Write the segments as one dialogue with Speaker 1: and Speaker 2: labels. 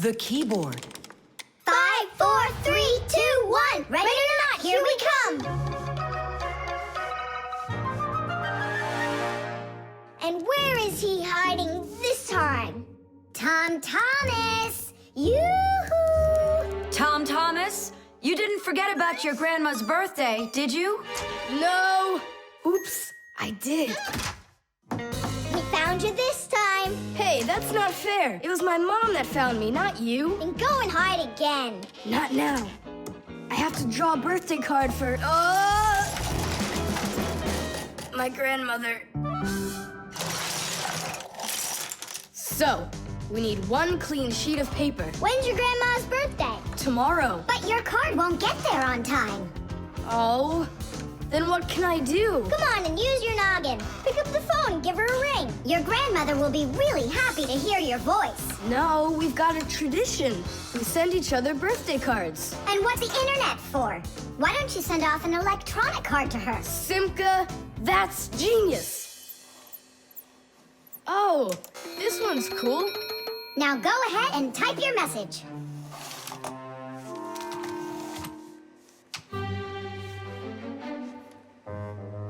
Speaker 1: The keyboard.
Speaker 2: 5, 4, 3, 2, 1. Ready or not, here we come. And where is he hiding this time? Tom Thomas! Yoo-hoo!
Speaker 3: Tom Thomas, you didn't forget about your grandma's birthday, did you?
Speaker 4: No! Oops, I did.
Speaker 2: We found you this time.
Speaker 4: Hey, that's not fair. It was my mom that found me, not you.
Speaker 2: Then go and hide again.
Speaker 4: Not now. I have to draw a birthday card for... my grandmother. So, we need one clean sheet of paper.
Speaker 2: When's your grandma's birthday?
Speaker 4: Tomorrow.
Speaker 2: But your card won't get there on time.
Speaker 4: Oh, then what can I do?
Speaker 2: Come on and use your noggin. Pick up the phone and give her a ring. Your grandmother will be really happy to hear your voice.
Speaker 4: No, we've got a tradition. We send each other birthday cards.
Speaker 2: And what's the internet for? Why don't you send off an electronic card to her?
Speaker 4: Simka, that's genius. Oh, this one's cool.
Speaker 2: Now go ahead and type your message.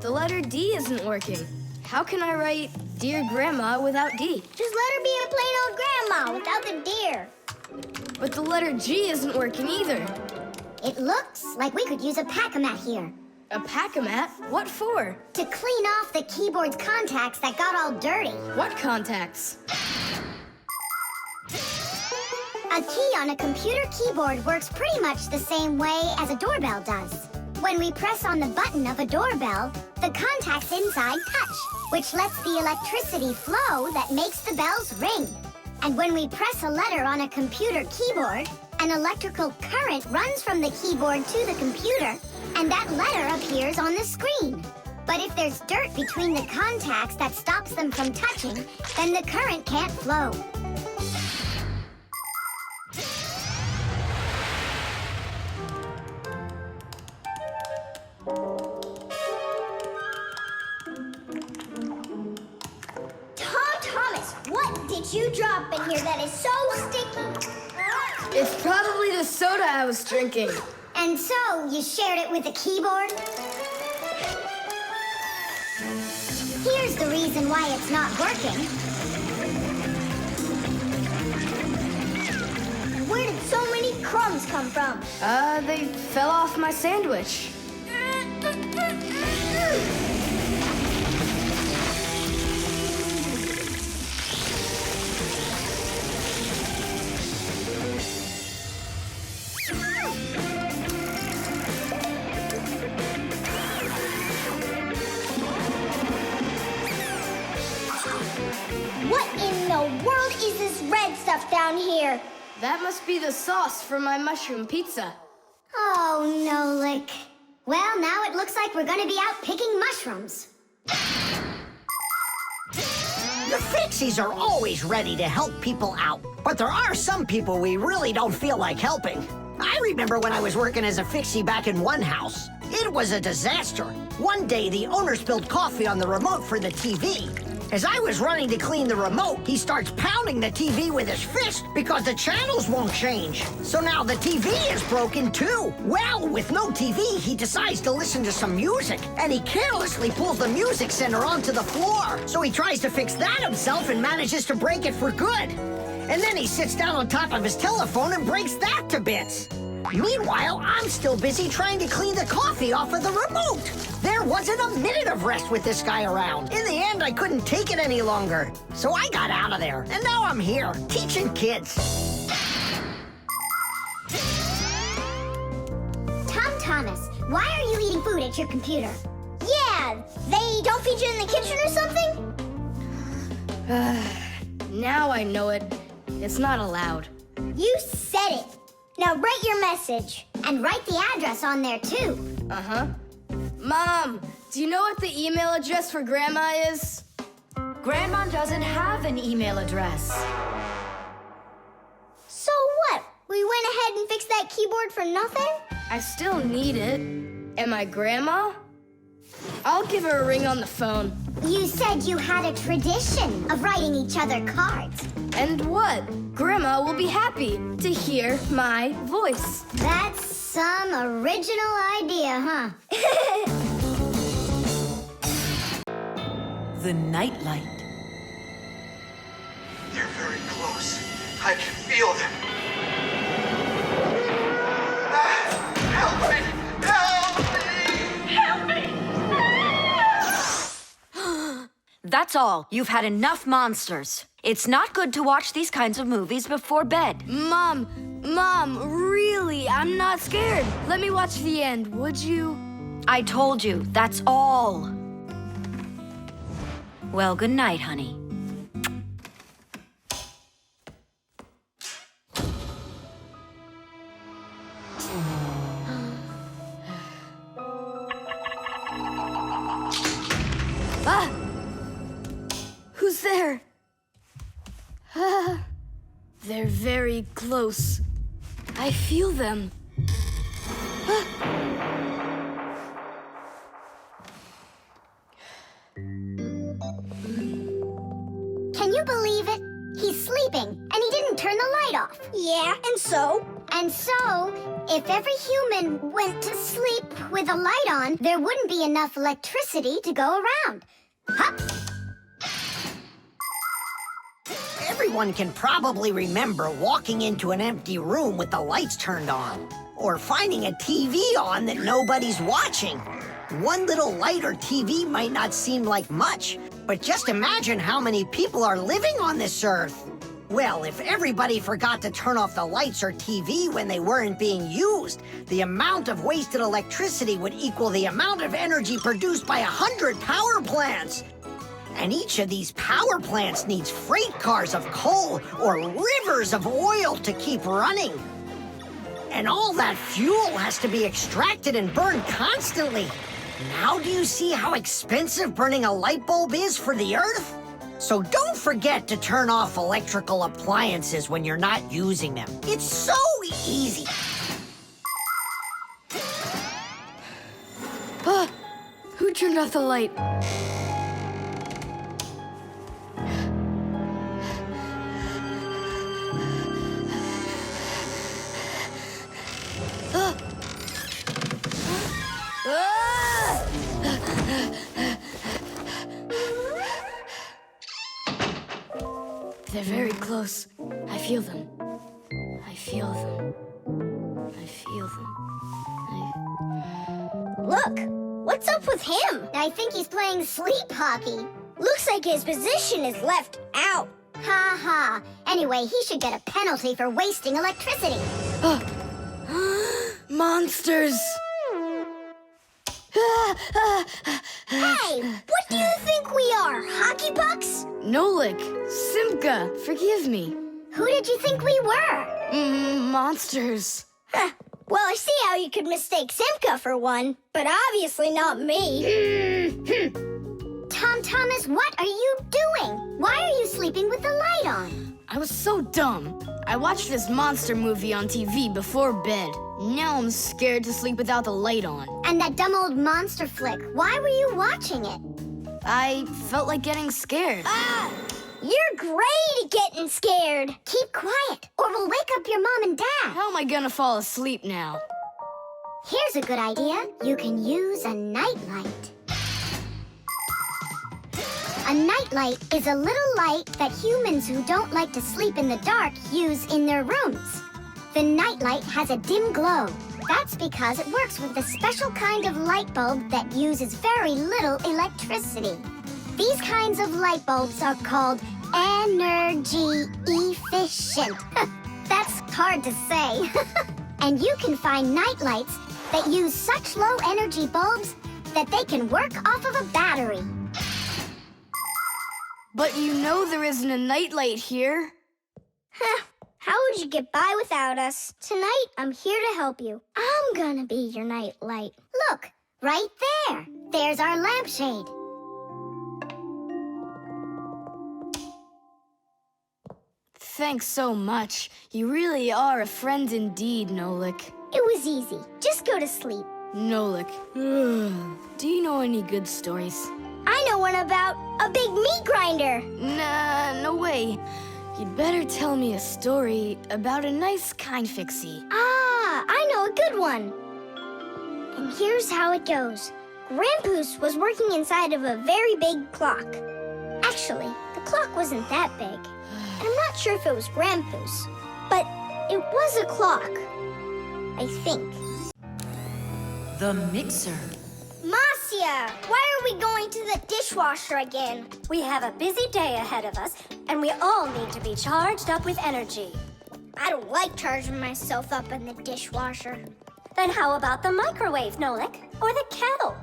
Speaker 4: The letter D isn't working. How can I write Dear Grandma without D?
Speaker 2: Just let her be a plain old grandma without the dear.
Speaker 4: But the letter G isn't working either.
Speaker 2: It looks like we could use a pack-a-mat here.
Speaker 4: A pack-a-mat? What for?
Speaker 2: To clean off the keyboard's contacts that got all dirty.
Speaker 4: What contacts?
Speaker 2: A key on a computer keyboard works pretty much the same way as a doorbell does. When we press on the button of a doorbell, the contacts inside touch, which lets the electricity flow that makes the bells ring. And when we press a letter on a computer keyboard, an electrical current runs from the keyboard to the computer, and that letter appears on the screen. But if there's dirt between the contacts that stops them from touching, then the current can't flow. Tom Thomas, what did you drop in here that is so sticky?
Speaker 4: It's probably the soda I was drinking.
Speaker 2: And so, you shared it with the keyboard? Here's the reason why it's not working. Where did so many crumbs come from?
Speaker 4: They fell off my sandwich.
Speaker 2: What in the world is this red stuff down here?
Speaker 4: That must be the sauce for my mushroom pizza.
Speaker 2: Oh, no, Lick. Well, now it looks like we're gonna be out picking mushrooms.
Speaker 5: The Fixies are always ready to help people out, but there are some people we really don't feel like helping. I remember when I was working as a Fixie back in one house. It was a disaster. One day, the owner spilled coffee on the remote for the TV. As I was running to clean the remote, he starts pounding the TV with his fist because the channels won't change. So now the TV is broken too. Well, with no TV, he decides to listen to some music, and he carelessly pulls the music center onto the floor. So he tries to fix that himself and manages to break it for good. And then he sits down on top of his telephone and breaks that to bits. Meanwhile, I'm still busy trying to clean the coffee off of the remote. There wasn't a minute of rest with this guy around. In the end, I couldn't take it any longer. So I got out of there, and now I'm here, teaching kids.
Speaker 2: Tom Thomas, why are you eating food at your computer? Yeah, they don't feed you in the kitchen or something?
Speaker 4: Now I know it. It's not allowed.
Speaker 2: You said it. Now write your message, and write the address on there too.
Speaker 4: Uh-huh. Mom, do you know what the email address for Grandma is?
Speaker 3: Grandma doesn't have an email address.
Speaker 2: So what? We went ahead and fixed that keyboard for nothing?
Speaker 4: I still need it. Am I Grandma? I'll give her a ring on the phone.
Speaker 2: You said you had a tradition of writing each other cards.
Speaker 4: And what? Grandma will be happy to hear my voice.
Speaker 2: That's some original idea, huh?
Speaker 3: The nightlight.
Speaker 1: They're very close. I can feel them. Help me! Help me! Help me!
Speaker 3: That's all. You've had enough monsters. It's not good to watch these kinds of movies before bed.
Speaker 4: Mom, really, I'm not scared. Let me watch the end, would you?
Speaker 3: I told you, that's all. Well, good night, honey.
Speaker 4: Ah! Who's there? Ah, they're very close. I feel them. Ah.
Speaker 2: Can you believe it? He's sleeping, and he didn't turn the light off.
Speaker 6: Yeah, and so?
Speaker 2: And so, if every human went to sleep with a light on, there wouldn't be enough electricity to go around. Hup!
Speaker 5: Everyone can probably remember walking into an empty room with the lights turned on, or finding a TV on that nobody's watching. One little light or TV might not seem like much, but just imagine how many people are living on this earth. Well, if everybody forgot to turn off the lights or TV when they weren't being used, the amount of wasted electricity would equal the amount of energy produced by 100 power plants. And each of these power plants needs freight cars of coal or rivers of oil to keep running. And all that fuel has to be extracted and burned constantly. Now do you see how expensive burning a light bulb is for the Earth? So don't forget to turn off electrical appliances when you're not using them. It's so easy.
Speaker 4: Ah! Who turned off the light? Ah! Ah! They're very close. I feel them. I feel them. I feel them.
Speaker 6: Look, what's up with him?
Speaker 2: I think he's playing sleep hockey.
Speaker 6: Looks like his position is left out.
Speaker 2: Ha ha. Anyway, he should get a penalty for wasting electricity.
Speaker 4: Monsters!
Speaker 6: Hey, what do you think we are, hockey pucks?
Speaker 4: Nolik, Simka, forgive me.
Speaker 2: Who did you think we were?
Speaker 4: Monsters.
Speaker 6: Well, I see how you could mistake Simka for one, but obviously not me.
Speaker 2: Tom Thomas, what are you doing? Why are you sleeping with the light on?
Speaker 4: I was so dumb. I watched this monster movie on TV before bed. Now I'm scared to sleep without the light on.
Speaker 2: And that dumb old monster flick, why were you watching it?
Speaker 4: I felt like getting scared.
Speaker 6: You're great at getting scared.
Speaker 2: Keep quiet, or we'll wake up your mom and dad.
Speaker 4: How am I gonna fall asleep now?
Speaker 2: Here's a good idea. You can use a nightlight. A nightlight is a little light that humans who don't like to sleep in the dark use in their rooms. The nightlight has a dim glow. That's because it works with a special kind of light bulb that uses very little electricity. These kinds of light bulbs are called energy efficient. That's hard to say. And you can find nightlights that use such low energy bulbs that they can work off of a battery.
Speaker 4: But you know there isn't a nightlight here.
Speaker 6: How would you get by without us? Tonight, I'm here to help you. I'm gonna be your nightlight.
Speaker 2: Look, right there. There's our lampshade.
Speaker 4: Thanks so much. You really are a friend indeed, Nolik.
Speaker 6: It was easy. Just go to sleep.
Speaker 4: Nolik. Do you know any good stories?
Speaker 6: I know one about a big meat grinder.
Speaker 4: Nah, no way. You'd better tell me a story about a nice, kind fixie.
Speaker 6: Ah, I know a good one. And here's how it goes. Grandpoos was working inside of a very big clock. Actually, the clock wasn't that big. And I'm not sure if it was Grandpoos, but it was a clock. I think.
Speaker 3: The mixer.
Speaker 6: Marcia, why are we going to the dishwasher again?
Speaker 7: We have a busy day ahead of us, and we all need to be charged up with energy.
Speaker 6: I don't like charging myself up in the dishwasher.
Speaker 7: Then how about the microwave, Nolik? Or the kettle?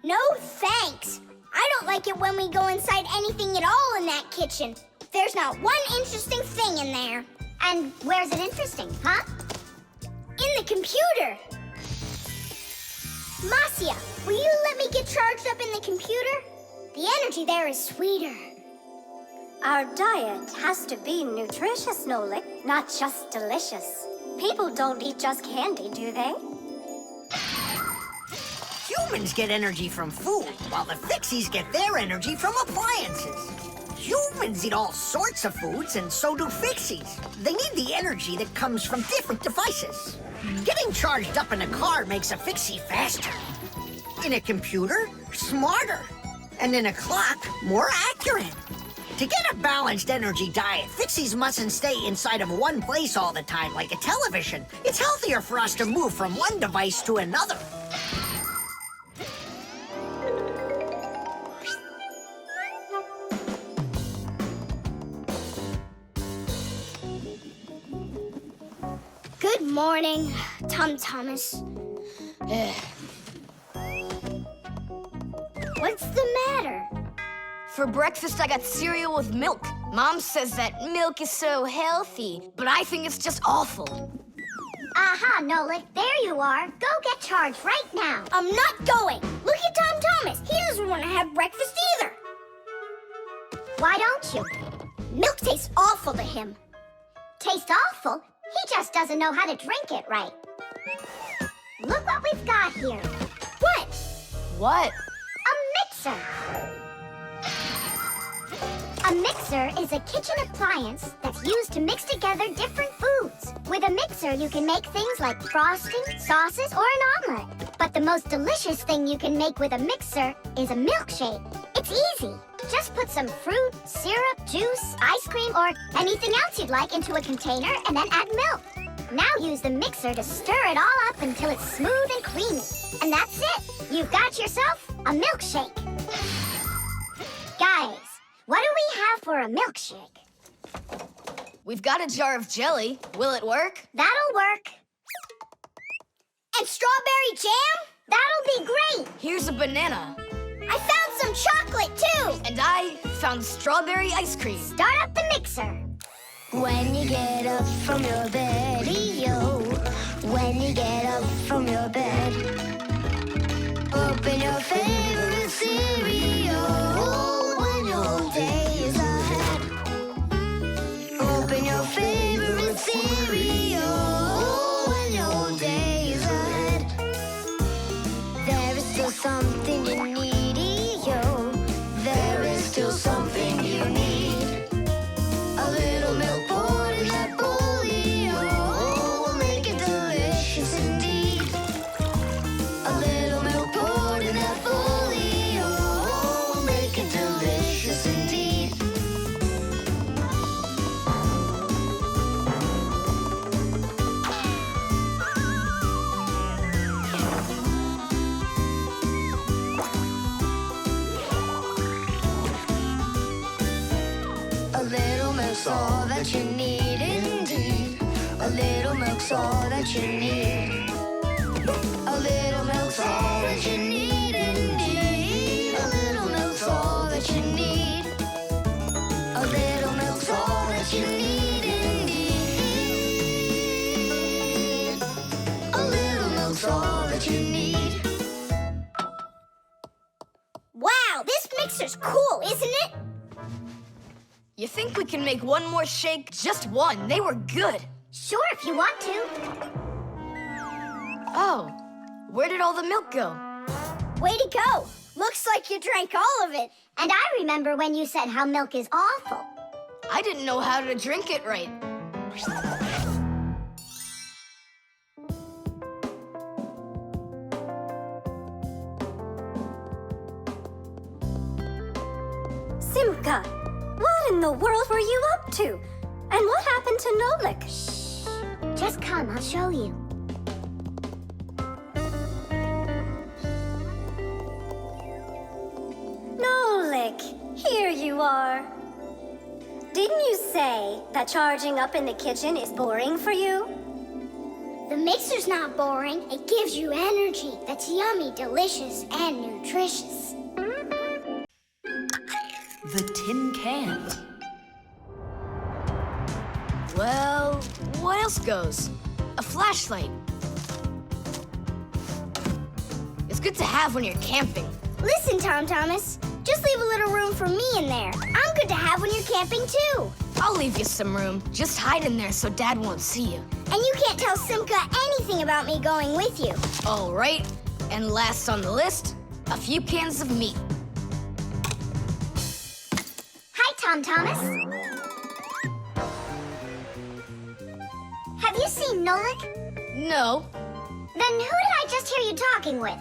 Speaker 6: No thanks. I don't like it when we go inside anything at all in that kitchen. There's not one interesting thing in there.
Speaker 2: And where's it interesting, huh?
Speaker 6: In the computer. Marcia, will you let me get charged up in the computer? The energy there is sweeter.
Speaker 7: Our diet has to be nutritious, Nolik, not just delicious. People don't eat just candy, do they?
Speaker 5: Humans get energy from food, while the Fixies get their energy from appliances. Humans eat all sorts of foods, and so do Fixies. They need the energy that comes from different devices. Getting charged up in a car makes a Fixie faster. In a computer, smarter. And in a clock, more accurate. To get a balanced energy diet, Fixies mustn't stay inside of one place all the time like a television. It's healthier for us to move from one device to another.
Speaker 6: Good morning, Tom Thomas. What's the matter?
Speaker 4: For breakfast, I got cereal with milk. Mom says that milk is so healthy, but I think it's just awful.
Speaker 2: Aha, Nolik, there you are. Go get charged right now.
Speaker 6: I'm not going. Look at Tom Thomas. He doesn't want to have breakfast either.
Speaker 2: Why don't you?
Speaker 6: Milk tastes awful to him.
Speaker 2: Taste awful? He just doesn't know how to drink it right. Look what we've got here.
Speaker 6: What?
Speaker 4: What?
Speaker 2: A mixer. A mixer is a kitchen appliance that's used to mix together different foods. With a mixer, you can make things like frosting, sauces, or an omelet. But the most delicious thing you can make with a mixer is a milkshake. It's easy. Just put some fruit, syrup, juice, ice cream, or anything else you'd like into a container and then add milk. Now use the mixer to stir it all up until it's smooth and creamy. And that's it. You've got yourself a milkshake. Guys, what do we have for a milkshake?
Speaker 4: We've got a jar of jelly. Will it work?
Speaker 2: That'll work.
Speaker 6: And strawberry jam?
Speaker 2: That'll be great.
Speaker 4: Here's a banana.
Speaker 6: I found some chocolate too.
Speaker 4: And I found strawberry ice cream.
Speaker 2: Start up the mixer.
Speaker 6: When you get up from your bed, yo. When you get up from your bed, open your favorite cereal. When your day is ahead, open your favorite cereal. When your day is ahead, there is still something you need, yo. There is still something you need. A little milk poured in that bowl, yo, will make it delicious indeed. A little milk poured in that bowl, yo, will make it delicious indeed. A little milk's all that you need indeed. A little milk's all that you need. A little milk's all that you need indeed. A little milk's all that you need. A little milk's all that you need indeed. A little milk's all that you need. Wow, this mixer's cool, isn't it?
Speaker 4: You think we can make one more shake? Just one. They were good.
Speaker 2: Sure, if you want to.
Speaker 4: Oh, where did all the milk go?
Speaker 6: Way to go. Looks like you drank all of it.
Speaker 2: And I remember when you said how milk is awful.
Speaker 4: I didn't know how to drink it right.
Speaker 7: Simka, what in the world were you up to? And what happened to Nolik?
Speaker 2: Just come, I'll show you.
Speaker 7: Nolik, here you are. Didn't you say that charging up in the kitchen is boring for you?
Speaker 2: The mixer's not boring. It gives you energy that's yummy, delicious, and nutritious.
Speaker 3: The tin can.
Speaker 4: Well, what else goes? A flashlight. It's good to have when you're camping.
Speaker 2: Listen, Tom Thomas. Just leave a little room for me in there. I'm good to have when you're camping, too.
Speaker 4: I'll leave you some room. Just hide in there so Dad won't see you.
Speaker 2: And you can't tell Simka anything about me going with you.
Speaker 4: All right. And last on the list, a few cans of meat.
Speaker 2: Hi, Tom Thomas. Have you seen Nolik?
Speaker 4: No,
Speaker 2: Then who did I just hear you talking with?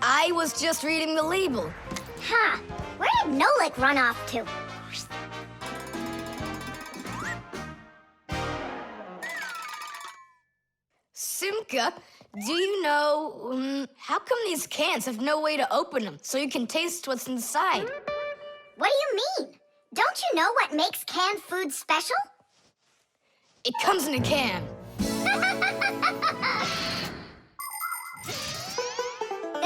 Speaker 4: I was just reading the label.
Speaker 2: Huh. Where did Nolik run off to?
Speaker 4: Simka, do you know, how come these cans have no way to open them so you can taste what's inside?
Speaker 2: What do you mean? Don't you know what makes canned food special?
Speaker 4: It comes in a can.
Speaker 2: The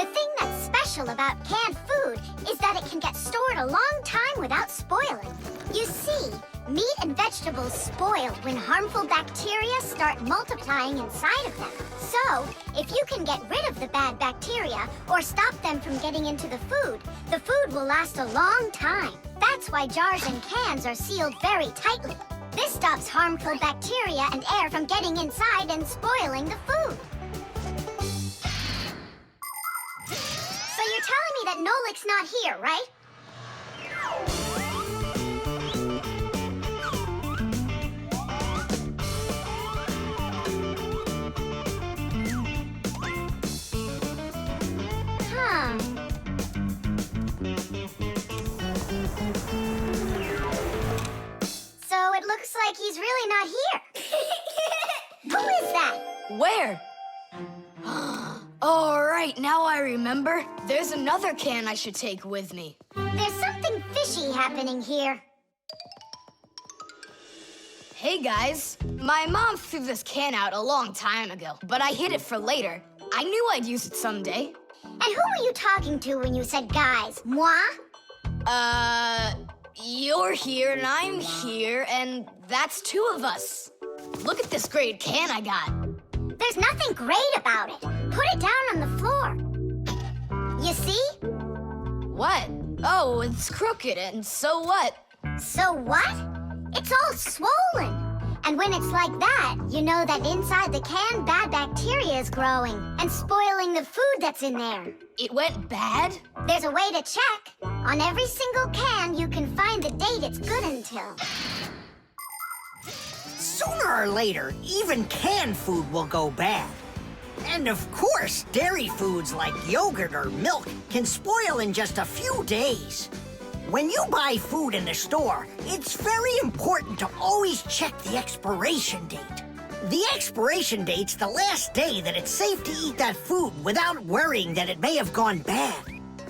Speaker 2: thing that's special about canned food is that it can get stored a long time without spoiling. You see, meat and vegetables spoil when harmful bacteria start multiplying inside of them. So, if you can get rid of the bad bacteria or stop them from getting into the food will last a long time. That's why jars and cans are sealed very tightly. This stops harmful bacteria and air from getting inside and spoiling the food. So you're telling me that Nolik's not here, right? Huh. So it looks like he's really not here. Who is that?
Speaker 4: Where? All right, now I remember. There's another can I should take with me.
Speaker 2: There's something fishy happening here.
Speaker 4: Hey guys, my mom threw this can out a long time ago, but I hid it for later. I knew I'd use it someday.
Speaker 2: And who were you talking to when you said guys? Moi?
Speaker 4: You're here and I'm here, and that's two of us. Look at this great can I got.
Speaker 2: There's nothing great about it. Put it down on the floor. You see?
Speaker 4: What? Oh, it's crooked, and so what?
Speaker 2: So what? It's all swollen. And when it's like that, you know that inside the can, bad bacteria is growing and spoiling the food that's in there.
Speaker 4: It went bad?
Speaker 2: There's a way to check. On every single can, you can find the date it's good until.
Speaker 5: Sooner or later, even canned food will go bad. And of course, dairy foods like yogurt or milk can spoil in just a few days. When you buy food in the store, it's very important to always check the expiration date. The expiration date's the last day that it's safe to eat that food without worrying that it may have gone bad.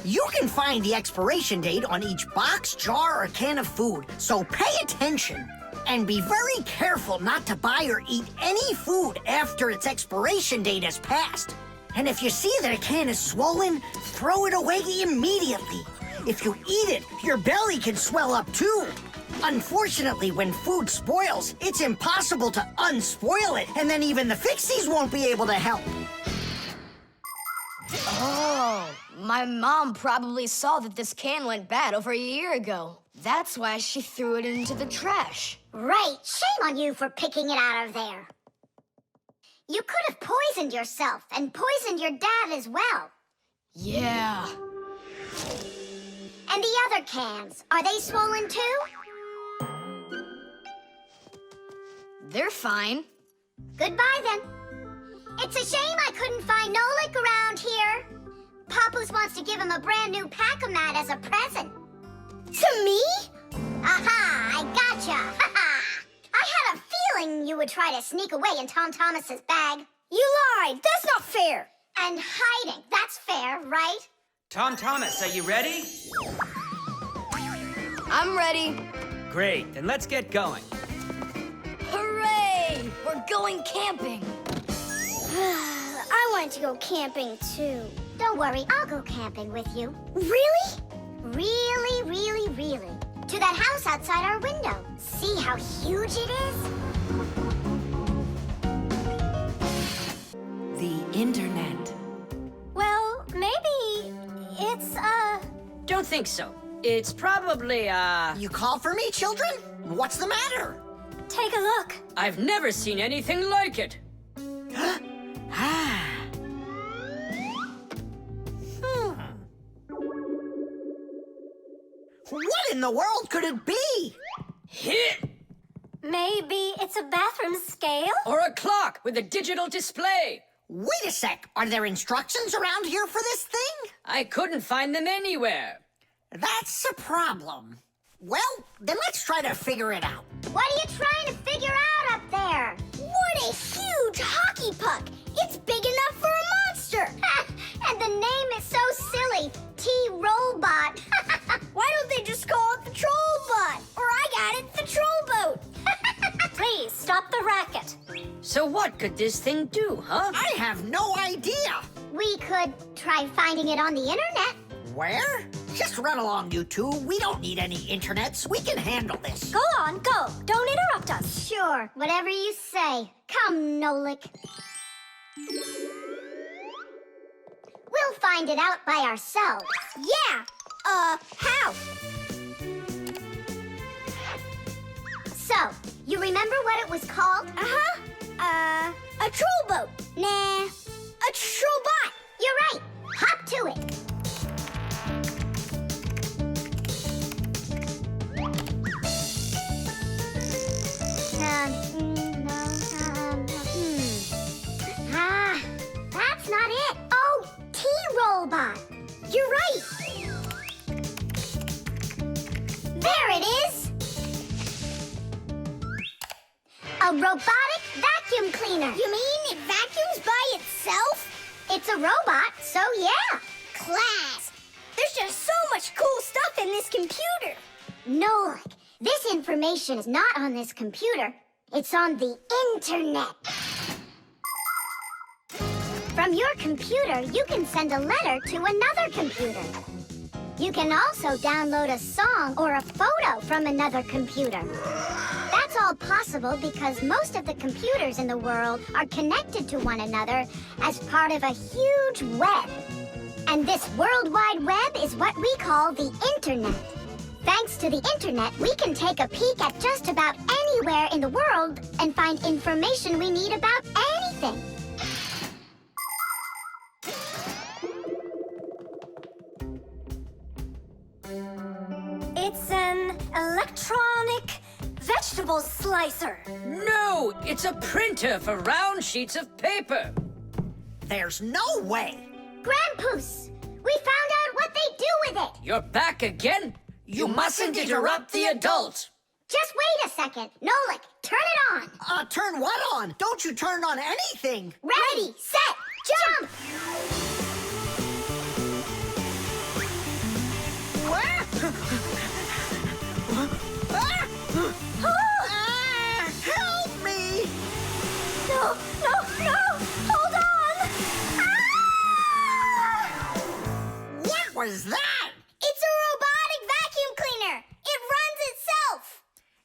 Speaker 5: You can find the expiration date on each box, jar, or can of food, so pay attention. And be very careful not to buy or eat any food after its expiration date has passed. And if you see that a can is swollen, throw it away immediately. If you eat it, your belly can swell up too. Unfortunately, when food spoils, it's impossible to unspoil it, and then even the fixies won't be able to help.
Speaker 4: Oh, my mom probably saw that this can went bad over a year ago. That's why she threw it into the trash.
Speaker 2: Right. Shame on you for picking it out of there. You could have poisoned yourself and poisoned your dad as well.
Speaker 4: Yeah.
Speaker 2: And the other cans, are they swollen too?
Speaker 4: They're fine.
Speaker 2: Goodbye then. It's a shame I couldn't find Nolik around here. Papoose wants to give him a brand new Pack-O-Mat as a present. To me? Aha, I gotcha. I had a feeling you would try to sneak away in Tom Thomas's bag.
Speaker 7: You lied! That's not fair!
Speaker 2: And hiding, that's fair, right?
Speaker 8: Tom Thomas, are you ready?
Speaker 4: I'm ready.
Speaker 8: Great, then let's get going.
Speaker 4: Hooray! We're going camping.
Speaker 2: I want to go camping too. Don't worry, I'll go camping with you. Really? Really, really, really. To that house outside our window. See how huge it is?
Speaker 3: The internet.
Speaker 7: Well, maybe it's,
Speaker 9: Don't think so. It's probably,
Speaker 5: You call for me, children? What's the matter?
Speaker 7: take a look.
Speaker 9: I've never seen anything like it.
Speaker 5: What in the world could it be?
Speaker 9: Hit!
Speaker 7: Maybe it's a bathroom scale?
Speaker 9: Or a clock with a digital display.
Speaker 5: Wait a sec. Are there instructions around here for this thing?
Speaker 9: I couldn't find them anywhere.
Speaker 5: That's a problem. Well, then let's try to figure it out.
Speaker 2: What are you trying to figure out up there? What a huge hockey puck! It's big enough for a monster! And the name is so silly. T-Robot.
Speaker 7: Why don't they just call it the Trollbot? Or I got it, the Trollboat. Please, stop the racket.
Speaker 9: So what could this thing do, huh?
Speaker 5: I have no idea.
Speaker 2: We could try finding it on the internet.
Speaker 5: Where? Just run along, you two. We don't need any internets. We can handle this.
Speaker 7: Go on, go. Don't interrupt us.
Speaker 2: Sure, whatever you say. Come, Nolik. We'll find it out by ourselves.
Speaker 7: Yeah. How?
Speaker 2: So, you remember what it was called?
Speaker 7: A Trollboat.
Speaker 2: Nah.
Speaker 7: A Trollbot.
Speaker 2: You're right. Hop to it. That's not it. Oh, T-Robot. You're right. There it is. A robotic vacuum cleaner.
Speaker 7: You mean it vacuums by itself?
Speaker 2: It's a robot, so yeah.
Speaker 7: Class. There's just so much cool stuff in this computer.
Speaker 2: Nolik, this information is not on this computer. It's on the internet. From your computer, you can send a letter to another computer. You can also download a song or a photo from another computer. That's all possible because most of the computers in the world are connected to one another as part of a huge web. And this World Wide Web is what we call the internet. Thanks to the internet, we can take a peek at just about anywhere in the world and find information we need about anything.
Speaker 7: It's an electronic vegetable slicer.
Speaker 9: No, it's a printer for round sheets of paper.
Speaker 5: There's no way.
Speaker 2: Grandpoos, we found out what they do with it.
Speaker 9: You're back again? You mustn't interrupt the adult.
Speaker 2: Just wait a second. Nolik, turn it on.
Speaker 5: Turn what on? Don't you turn on anything.
Speaker 2: Ready, set, jump!
Speaker 5: Help me!
Speaker 7: No, hold on!
Speaker 5: What was that?
Speaker 7: It's a robotic vacuum cleaner. It runs itself.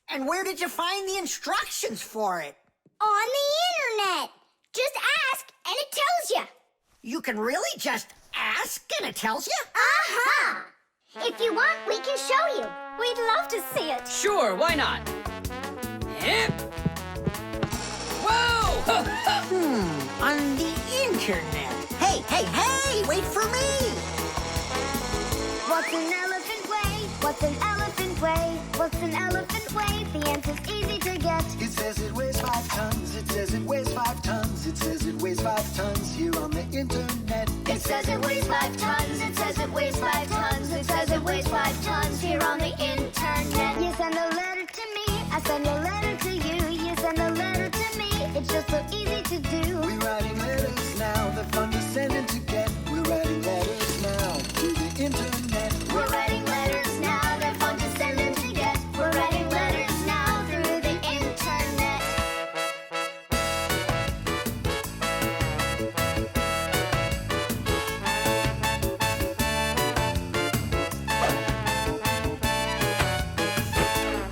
Speaker 5: And where did you find the instructions for it?
Speaker 7: On the internet. Just ask and it tells you.
Speaker 5: You can really just ask and it tells you?
Speaker 2: Aha! If you want, we can show you.
Speaker 7: We'd love to see it.
Speaker 9: Sure, why not? Hip. Whoa!
Speaker 5: On the internet. Hey, wait for me!
Speaker 7: What's an elephant weigh?
Speaker 6: What's an elephant weigh? What's an elephant weigh? The answer's easy to get.
Speaker 10: It says it weighs 5 tons. It says it weighs 5 tons. It says it weighs 5 tons here on the internet.
Speaker 6: It says it weighs 5 tons. It says it weighs 5 tons. It says it weighs 5 tons here on the internet. You send a letter to me. I send a letter to you. You send a letter to me. It's just so easy to do.
Speaker 10: We're writing letters now. They're fun to send and to get. We're writing letters now through the internet.
Speaker 6: We're writing letters now. They're fun to send and to get. We're writing letters now through the internet.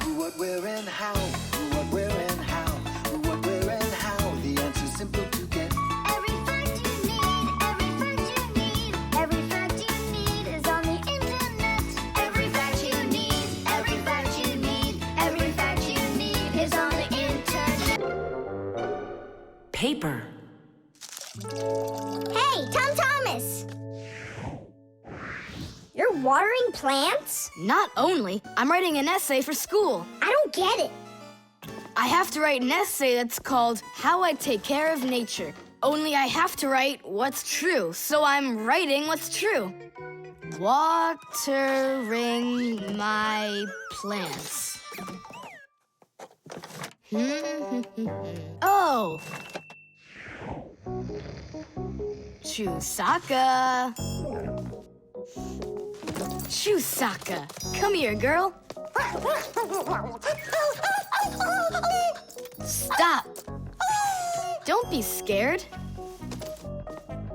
Speaker 10: Who, what, where, and how. Who, what, where, and how. Who, what, where, and how. The answer's simple to get.
Speaker 6: Every fact you need, every fact you need, every fact you need is on the internet. Every fact you need, every fact you need, every fact you need is on the internet.
Speaker 3: Paper.
Speaker 2: Hey, Tom Thomas! You're watering plants?
Speaker 4: Not only, I'm writing an essay for school.
Speaker 2: I don't get it.
Speaker 4: I have to write an essay that's called How I Take Care of Nature. Only I have to write what's true, so I'm writing what's true. Watering my plants. Oh! Chusaka. Chusaka, come here, girl. Stop. Don't be scared.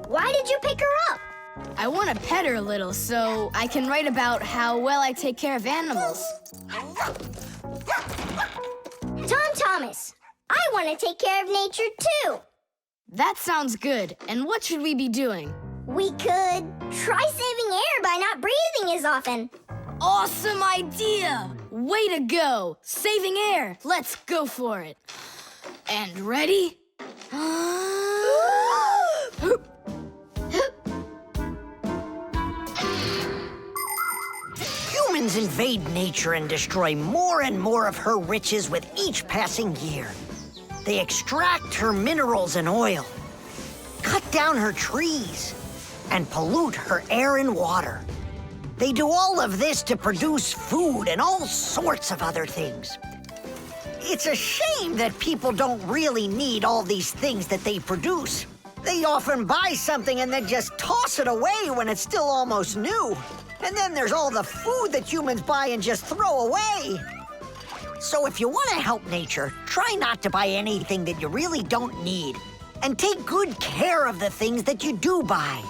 Speaker 2: Why did you pick her up?
Speaker 4: I want to pet her a little so I can write about how well I take care of animals.
Speaker 2: Tom Thomas, I want to take care of nature too.
Speaker 4: That sounds good. And what should we be doing?
Speaker 2: We could try saving air by not breathing as often.
Speaker 4: Awesome idea! Way to go! Saving air! Let's go for it. And ready?
Speaker 5: Humans invade nature and destroy more and more of her riches with each passing year. They extract her minerals and oil, cut down her trees, and pollute her air and water. They do all of this to produce food and all sorts of other things. It's a shame that people don't really need all these things that they produce. They often buy something and then just toss it away when it's still almost new. And then there's all the food that humans buy and just throw away. So if you want to help nature, try not to buy anything that you really don't need. And take good care of the things that you do buy.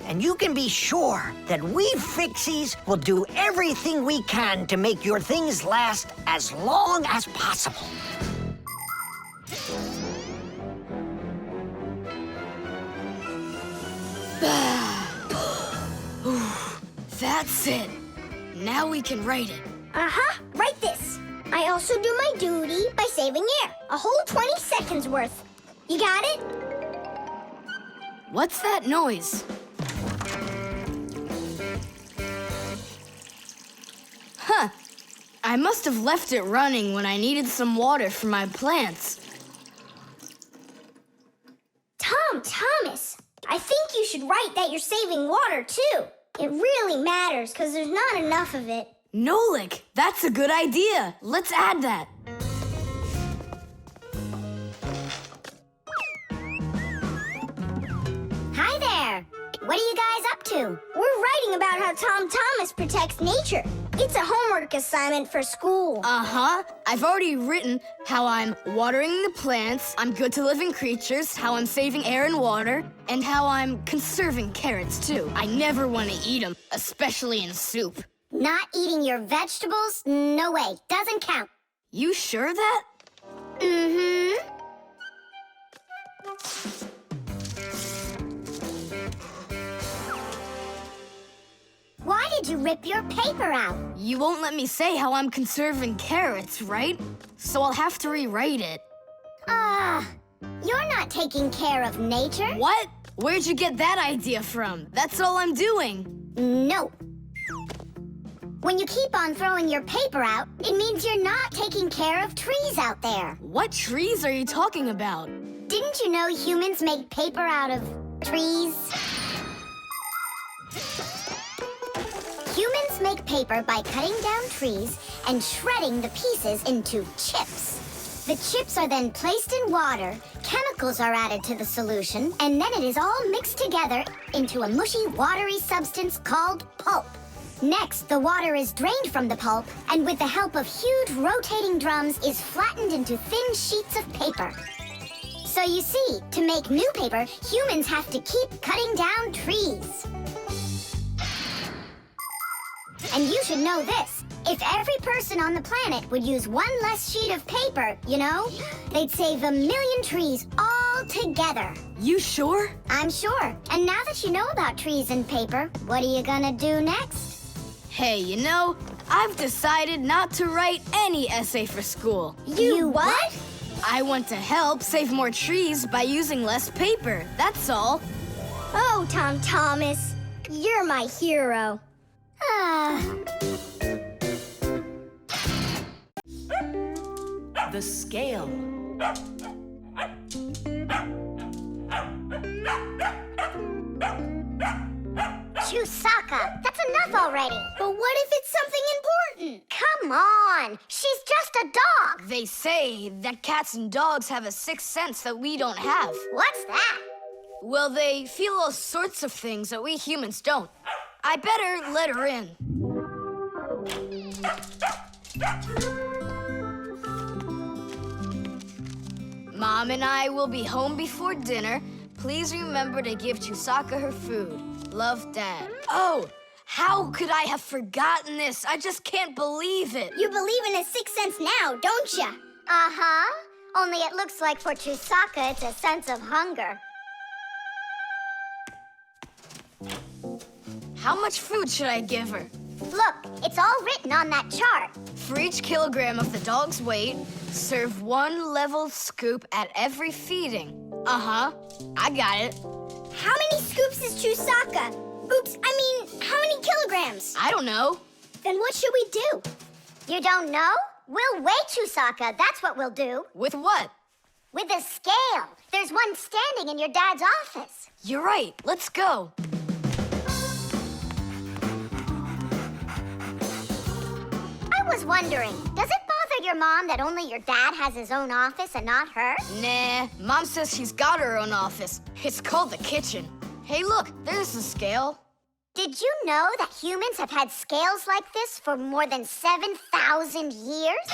Speaker 5: And you can be sure that we Fixies will do everything we can to make your things last as long as possible.
Speaker 4: That's it. Now we can write it.
Speaker 2: Uh-huh, write this. I also do my duty by saving air. A whole 20 seconds worth. You got it?
Speaker 4: What's that noise? Huh. I must have left it running when I needed some water for my plants.
Speaker 2: Tom Thomas, I think you should write that you're saving water too. It really matters because there's not enough of it.
Speaker 4: Nolik, that's a good idea. Let's add that.
Speaker 2: Hi there. What are you guys up to? We're writing about how Tom Thomas protects nature. It's a homework assignment for school.
Speaker 4: Uh-huh. I've already written how I'm watering the plants, I'm good to living creatures, how I'm saving air and water, and how I'm conserving carrots, too. I never want to eat them, especially in soup.
Speaker 2: Not eating your vegetables? No way. Doesn't count.
Speaker 4: You sure that?
Speaker 2: Mm-hmm. Why did you rip your paper out?
Speaker 4: You won't let me say how I'm conserving carrots, right? So I'll have to rewrite it.
Speaker 2: You're not taking care of nature.
Speaker 4: What? Where'd you get that idea from? That's all I'm doing.
Speaker 2: No. When you keep on throwing your paper out, it means you're not taking care of trees out there.
Speaker 4: What trees are you talking about?
Speaker 2: Didn't you know humans make paper out of trees? Humans make paper by cutting down trees and shredding the pieces into chips. The chips are then placed in water, chemicals are added to the solution, and then it is all mixed together into a mushy, watery substance called pulp. Next, the water is drained from the pulp, and with the help of huge rotating drums is flattened into thin sheets of paper. So you see, to make new paper, humans have to keep cutting down trees. And you should know this. If every person on the planet would use one less sheet of paper, they'd save 1 million trees all together.
Speaker 4: You sure?
Speaker 2: I'm sure. And now that you know about trees and paper, what are you gonna do next?
Speaker 4: Hey, I've decided not to write any essay for school.
Speaker 2: You what?
Speaker 4: I want to help save more trees by using less paper, that's all.
Speaker 6: Oh, Tom Thomas, you're my hero.
Speaker 9: The scale.
Speaker 2: Chusaka, that's enough already.
Speaker 6: But what if it's something important?
Speaker 2: Come on, she's just a dog.
Speaker 4: They say that cats and dogs have a sixth sense that we don't have.
Speaker 2: What's that?
Speaker 4: Well, they feel all sorts of things that we humans don't. I better let her in. Mom and I will be home before dinner. Please remember to give Chusaka her food. Love, Dad. Oh, how could I have forgotten this? I just can't believe it.
Speaker 6: You believe in a sixth sense now, don't ya?
Speaker 2: Uh-huh. Only it looks like for Chusaka, it's a sense of hunger.
Speaker 4: How much food should I give her?
Speaker 2: Look, it's all written on that chart.
Speaker 4: For each kilogram of the dog's weight, serve 1 level scoop at every feeding. Uh-huh, I got it.
Speaker 6: How many scoops is Chusaka? Oops, how many kilograms?
Speaker 4: I don't know.
Speaker 6: Then what should we do?
Speaker 2: You don't know? We'll weigh Chusaka, that's what we'll do.
Speaker 4: With what?
Speaker 2: With a scale. There's one standing in your dad's office.
Speaker 4: You're right, let's go.
Speaker 2: I was wondering, does it bother your mom that only your dad has his own office and not her?
Speaker 4: Nah, Mom says she's got her own office. It's called the kitchen. Hey, look, there's the scale.
Speaker 2: Did you know that humans have had scales like this for more than 7,000 years?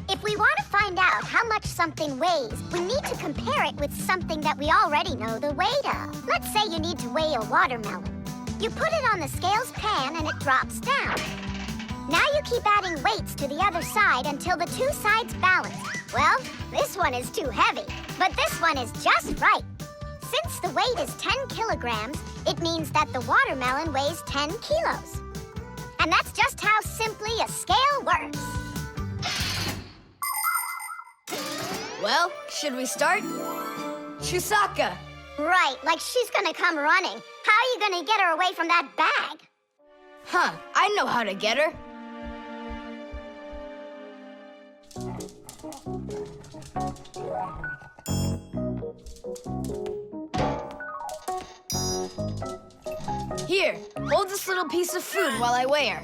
Speaker 2: If we want to find out how much something weighs, we need to compare it with something that we already know the weight of. Let's say you need to weigh a watermelon. You put it on the scales pan and it drops down. Now you keep adding weights to the other side until the two sides balance. Well, this one is too heavy, but this one is just right. Since the weight is 10 kilograms, it means that the watermelon weighs 10 kilos. And that's just how simply a scale works.
Speaker 4: Well, should we start? Chusaka!
Speaker 2: Right, like she's gonna come running. How are you gonna get her away from that bag?
Speaker 4: Huh, I know how to get her. Here, hold this little piece of food while I weigh her.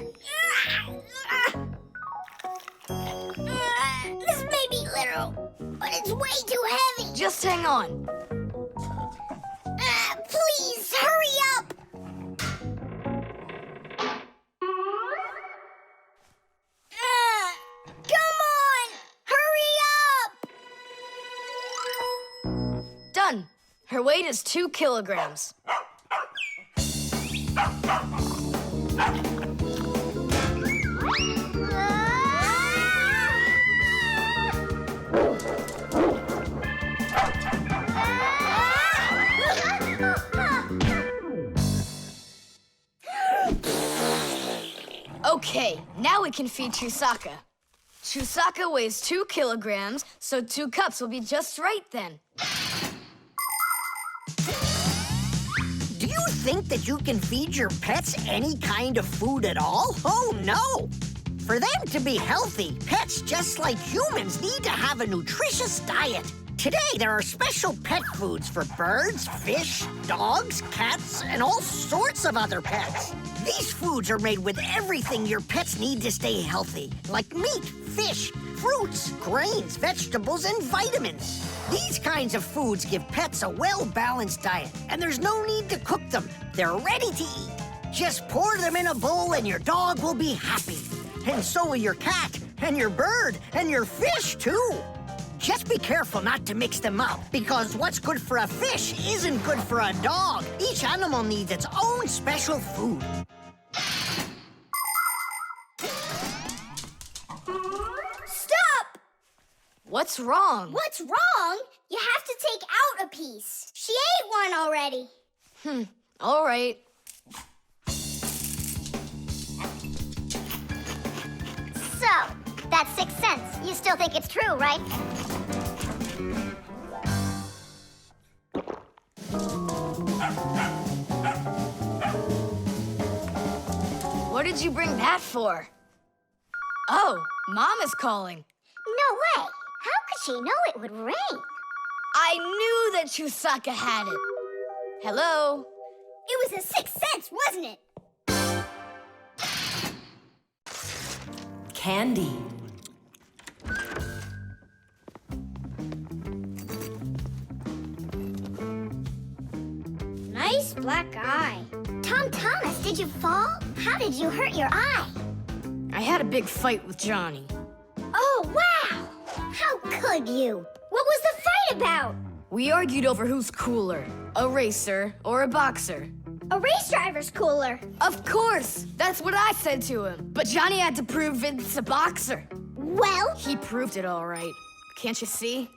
Speaker 6: This may be literal, but it's way too heavy.
Speaker 4: Just hang on.
Speaker 6: Please, hurry up. Come on, hurry up.
Speaker 4: Done. Her weight is 2 kilograms. Okay, now we can feed Chusaka. Chusaka weighs 2 kilograms, so 2 cups will be just right then.
Speaker 5: Do you think that you can feed your pets any kind of food at all? Oh, no. For them to be healthy, pets just like humans need to have a nutritious diet. Today, there are special pet foods for birds, fish, dogs, cats, and all sorts of other pets. These foods are made with everything your pets need to stay healthy, like meat, fish, fruits, grains, vegetables, and vitamins. These kinds of foods give pets a well-balanced diet, and there's no need to cook them. They're ready to eat. Just pour them in a bowl and your dog will be happy. And so will your cat, and your bird, and your fish, too. Just be careful not to mix them up, because what's good for a fish isn't good for a dog. Each animal needs its own special food.
Speaker 2: Stop!
Speaker 4: What's wrong?
Speaker 2: What's wrong? You have to take out a piece. She ate one already.
Speaker 4: All right.
Speaker 2: So, that's 6 cents. You still think it's true, right?
Speaker 4: What did you bring that for? Oh, Mom is calling.
Speaker 2: No way. How could she know it would rain?
Speaker 4: I knew that Chusaka had it. Hello?
Speaker 2: It was a 6 cents, wasn't it?
Speaker 3: Candy.
Speaker 2: Nice black eye. Tom Thomas, did you fall? How did you hurt your eye?
Speaker 4: I had a big fight with Johnny.
Speaker 2: Oh, wow! How could you? What was the fight about?
Speaker 4: We argued over who's cooler, a racer or a boxer.
Speaker 2: A race driver's cooler.
Speaker 4: Of course! That's what I said to him. But Johnny had to prove it's a boxer.
Speaker 2: Well,
Speaker 4: He proved it all right. Can't you see?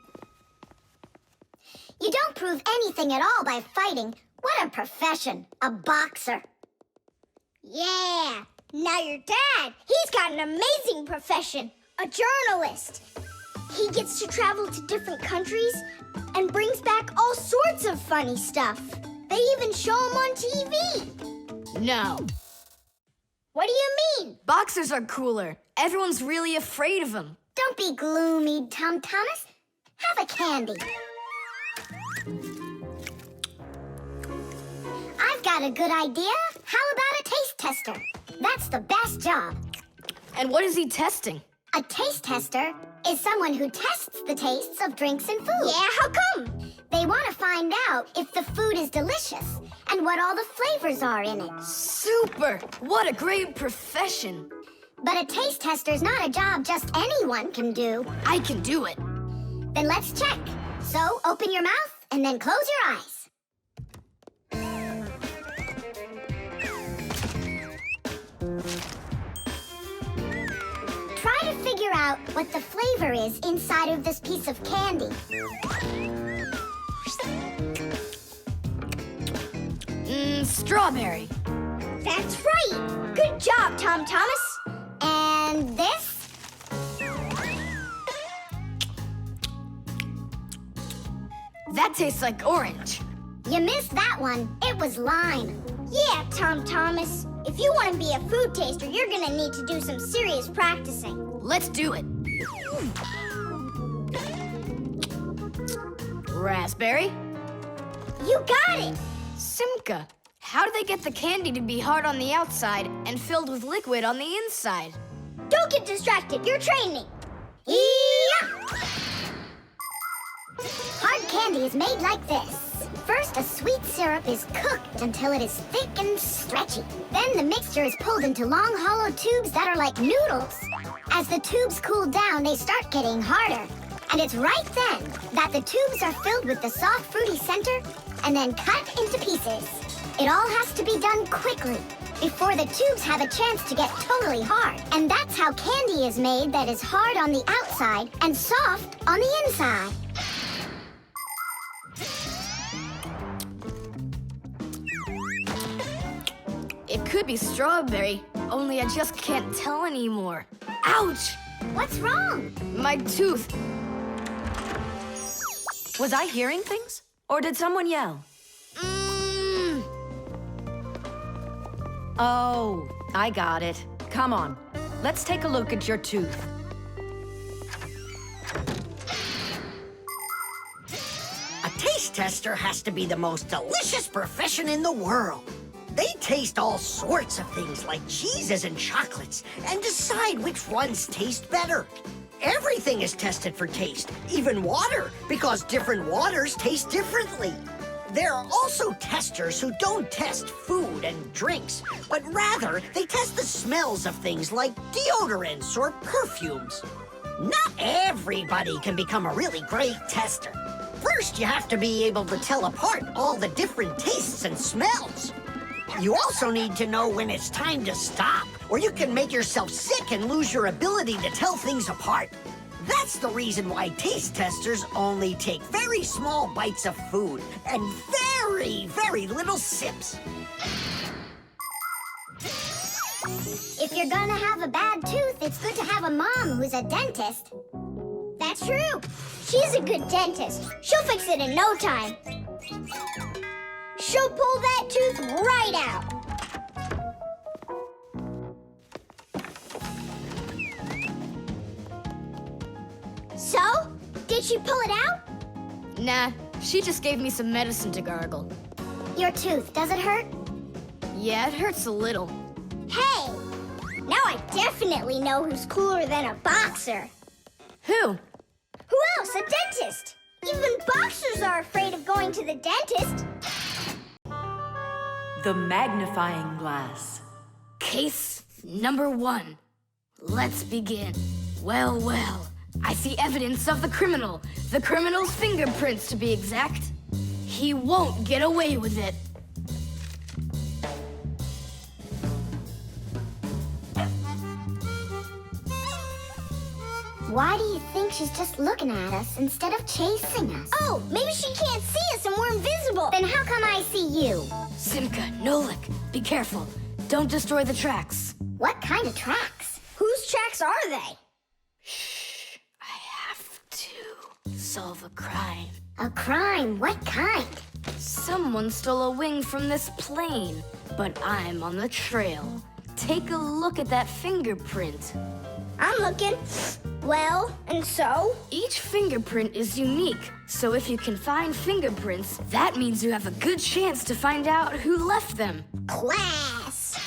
Speaker 2: you don't prove anything at all by fighting. What a profession, a boxer. Yeah, now your dad, he's got an amazing profession, a journalist. He gets to travel to different countries and brings back all sorts of funny stuff. They even show him on TV.
Speaker 4: No.
Speaker 2: What do you mean?
Speaker 4: Boxers are cooler. Everyone's really afraid of them.
Speaker 2: Don't be gloomy, Tom Thomas. Have a candy. I've got a good idea. How about a taste tester? That's the best job.
Speaker 4: And what is he testing?
Speaker 2: A taste tester is someone who tests the tastes of drinks and food. Yeah, how come? They want to find out if the food is delicious and what all the flavors are in it.
Speaker 4: Super! What a great profession.
Speaker 2: But a taste tester's not a job just anyone can do.
Speaker 4: I can do it.
Speaker 2: Then let's check. So open your mouth and then close your eyes. Try to figure out what the flavor is inside of this piece of candy.
Speaker 4: Strawberry.
Speaker 2: That's right. Good job, Tom Thomas. And this?
Speaker 4: That tastes like orange.
Speaker 2: You missed that one. It was lime. Yeah, Tom Thomas. If you want to be a food taster, you're gonna need to do some serious practicing.
Speaker 4: Let's do it. Raspberry.
Speaker 2: You got it.
Speaker 4: Simka. How do they get the candy to be hard on the outside and filled with liquid on the inside?
Speaker 2: Don't get distracted. You're training. Yeah! Hard candy is made like this. First, a sweet syrup is cooked until it is thick and stretchy. Then the mixture is pulled into long, hollow tubes that are like noodles. As the tubes cool down, they start getting harder. And it's right then that the tubes are filled with the soft, fruity center and then cut into pieces. It all has to be done quickly before the tubes have a chance to get totally hard. And that's how candy is made that is hard on the outside and soft on the inside.
Speaker 4: It could be strawberry, only I just can't tell anymore. Ouch!
Speaker 2: What's wrong?
Speaker 4: My tooth.
Speaker 3: Was I hearing things? Or did someone yell? Oh, I got it. Come on, let's take a look at your tooth.
Speaker 5: A taste tester has to be the most delicious profession in the world. They taste all sorts of things like cheeses and chocolates and decide which ones taste better. Everything is tested for taste, even water, because different waters taste differently. There are also testers who don't test food and drinks, but rather they test the smells of things like deodorants or perfumes. Not everybody can become a really great tester. First, you have to be able to tell apart all the different tastes and smells. You also need to know when it's time to stop, or you can make yourself sick and lose your ability to tell things apart. That's the reason why taste testers only take very small bites of food and very, very little sips.
Speaker 2: If you're gonna have a bad tooth, it's good to have a mom who's a dentist.
Speaker 6: That's true. She's a good dentist. She'll fix it in no time. She'll pull that tooth right out. So, did she pull it out?
Speaker 4: Nah, she just gave me some medicine to gargle.
Speaker 2: Your tooth, does it hurt?
Speaker 4: Yeah, it hurts a little.
Speaker 6: Hey, now I definitely know who's cooler than a boxer.
Speaker 4: Who?
Speaker 6: Who else? A dentist. Even boxers are afraid of going to the dentist.
Speaker 3: The magnifying glass.
Speaker 4: Case number 1. Let's begin. Well, well. I see evidence of the criminal. The criminal's fingerprints, to be exact. He won't get away with it.
Speaker 2: Why do you think she's just looking at us instead of chasing us?
Speaker 6: Oh, maybe she can't see us and we're invisible.
Speaker 2: Then how come I see you?
Speaker 4: Simka, Nolik, be careful. Don't destroy the tracks.
Speaker 2: What kind of tracks?
Speaker 6: Whose tracks are they?
Speaker 4: Shh. I have to solve a crime.
Speaker 2: A crime? What kind?
Speaker 4: Someone stole a wing from this plane, but I'm on the trail. Take a look at that fingerprint.
Speaker 6: I'm looking. Well, and so?
Speaker 4: Each fingerprint is unique, so if you can find fingerprints, that means you have a good chance to find out who left them.
Speaker 6: Class.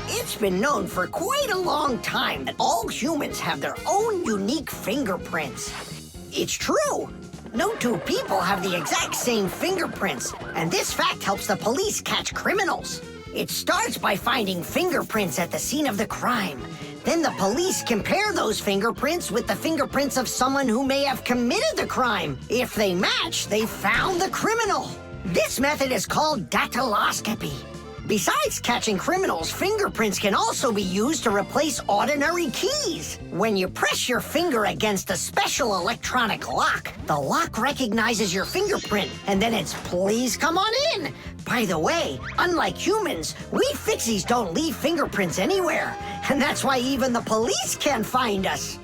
Speaker 5: It's been known for quite a long time that all humans have their own unique fingerprints. It's true. No two people have the exact same fingerprints, and this fact helps the police catch criminals. It starts by finding fingerprints at the scene of the crime. Then the police compare those fingerprints with the fingerprints of someone who may have committed the crime. If they match, they found the criminal. This method is called dactyloscopy. Besides catching criminals, fingerprints can also be used to replace ordinary keys. When you press your finger against a special electronic lock, the lock recognizes your fingerprint, and then it's "please come on in." By the way, unlike humans, we fixies don't leave fingerprints anywhere, and that's why even the police can't find us.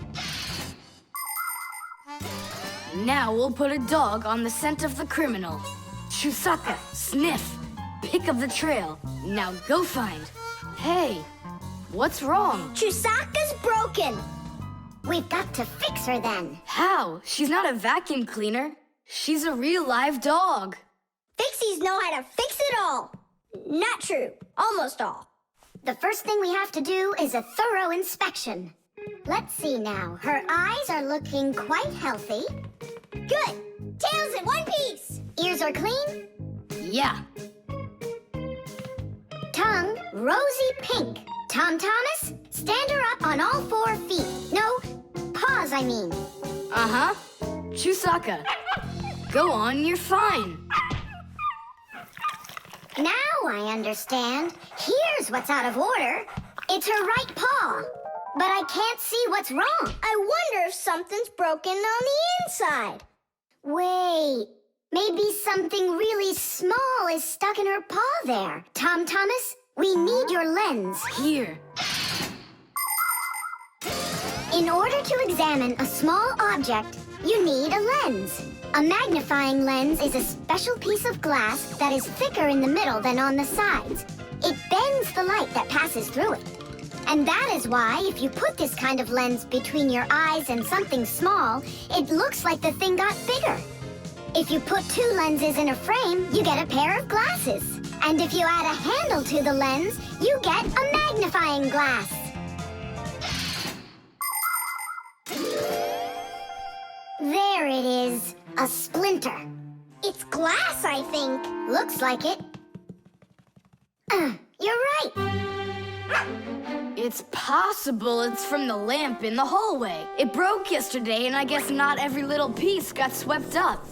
Speaker 4: Now we'll put a dog on the scent of the criminal. Chusaka, sniff. Pick up the trail. Now go find. Hey, what's wrong?
Speaker 6: Chusaka's broken.
Speaker 2: We've got to fix her then.
Speaker 4: How? She's not a vacuum cleaner. She's a real live dog.
Speaker 6: Fixies know how to fix it all. Not true. Almost all.
Speaker 2: The first thing we have to do is a thorough inspection. Let's see now. Her eyes are looking quite healthy.
Speaker 6: Good. Tails in one piece.
Speaker 2: Ears are clean.
Speaker 4: Yeah.
Speaker 2: Tongue, rosy pink. Tom Thomas, stand her up on all 4 feet. No, paws, I mean.
Speaker 4: Uh-huh. Chusaka, go on, you're fine.
Speaker 2: Now I understand. Here's what's out of order. It's her right paw. But I can't see what's wrong.
Speaker 6: I wonder if something's broken on the inside.
Speaker 2: Wait, maybe something really small is stuck in her paw there. Tom Thomas, we need your lens.
Speaker 4: Here.
Speaker 2: In order to examine a small object, you need a lens. A magnifying lens is a special piece of glass that is thicker in the middle than on the sides. It bends the light that passes through it. And that is why if you put this kind of lens between your eyes and something small, it looks like the thing got bigger. If you put two lenses in a frame, you get a pair of glasses. And if you add a handle to the lens, you get a magnifying glass. There it is, a splinter. It's glass, I think. Looks like it. You're right.
Speaker 4: It's possible it's from the lamp in the hallway. It broke yesterday, and I guess not every little piece got swept up.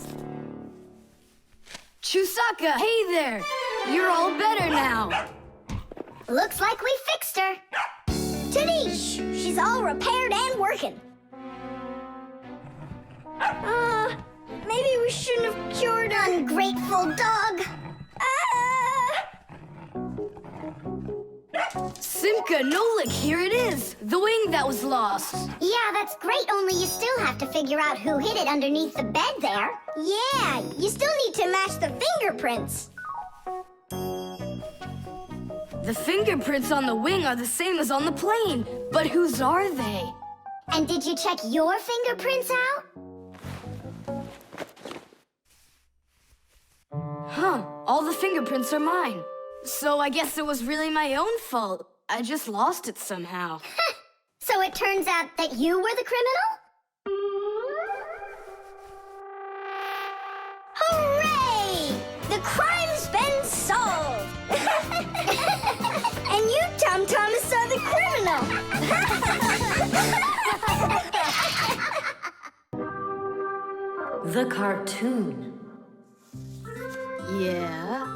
Speaker 4: Chusaka, hey there! You're all better now.
Speaker 2: Looks like we fixed her.
Speaker 6: Tadish! She's all repaired and working. Maybe we shouldn't have cured her.
Speaker 2: Ungrateful dog.
Speaker 4: Simka, Nolik, here it is. The wing that was lost.
Speaker 2: Yeah, that's great, only you still have to figure out who hid it underneath the bed there.
Speaker 6: Yeah, you still need to match the fingerprints.
Speaker 4: The fingerprints on the wing are the same as on the plane. But whose are they?
Speaker 2: And did you check your fingerprints out?
Speaker 4: Huh, all the fingerprints are mine. So I guess it was really my own fault. I just lost it somehow.
Speaker 2: So it turns out that you were the criminal?
Speaker 6: Hooray! The crime's been solved! And you, Tom Thomas, are the criminal!
Speaker 3: The cartoon.
Speaker 4: Yeah?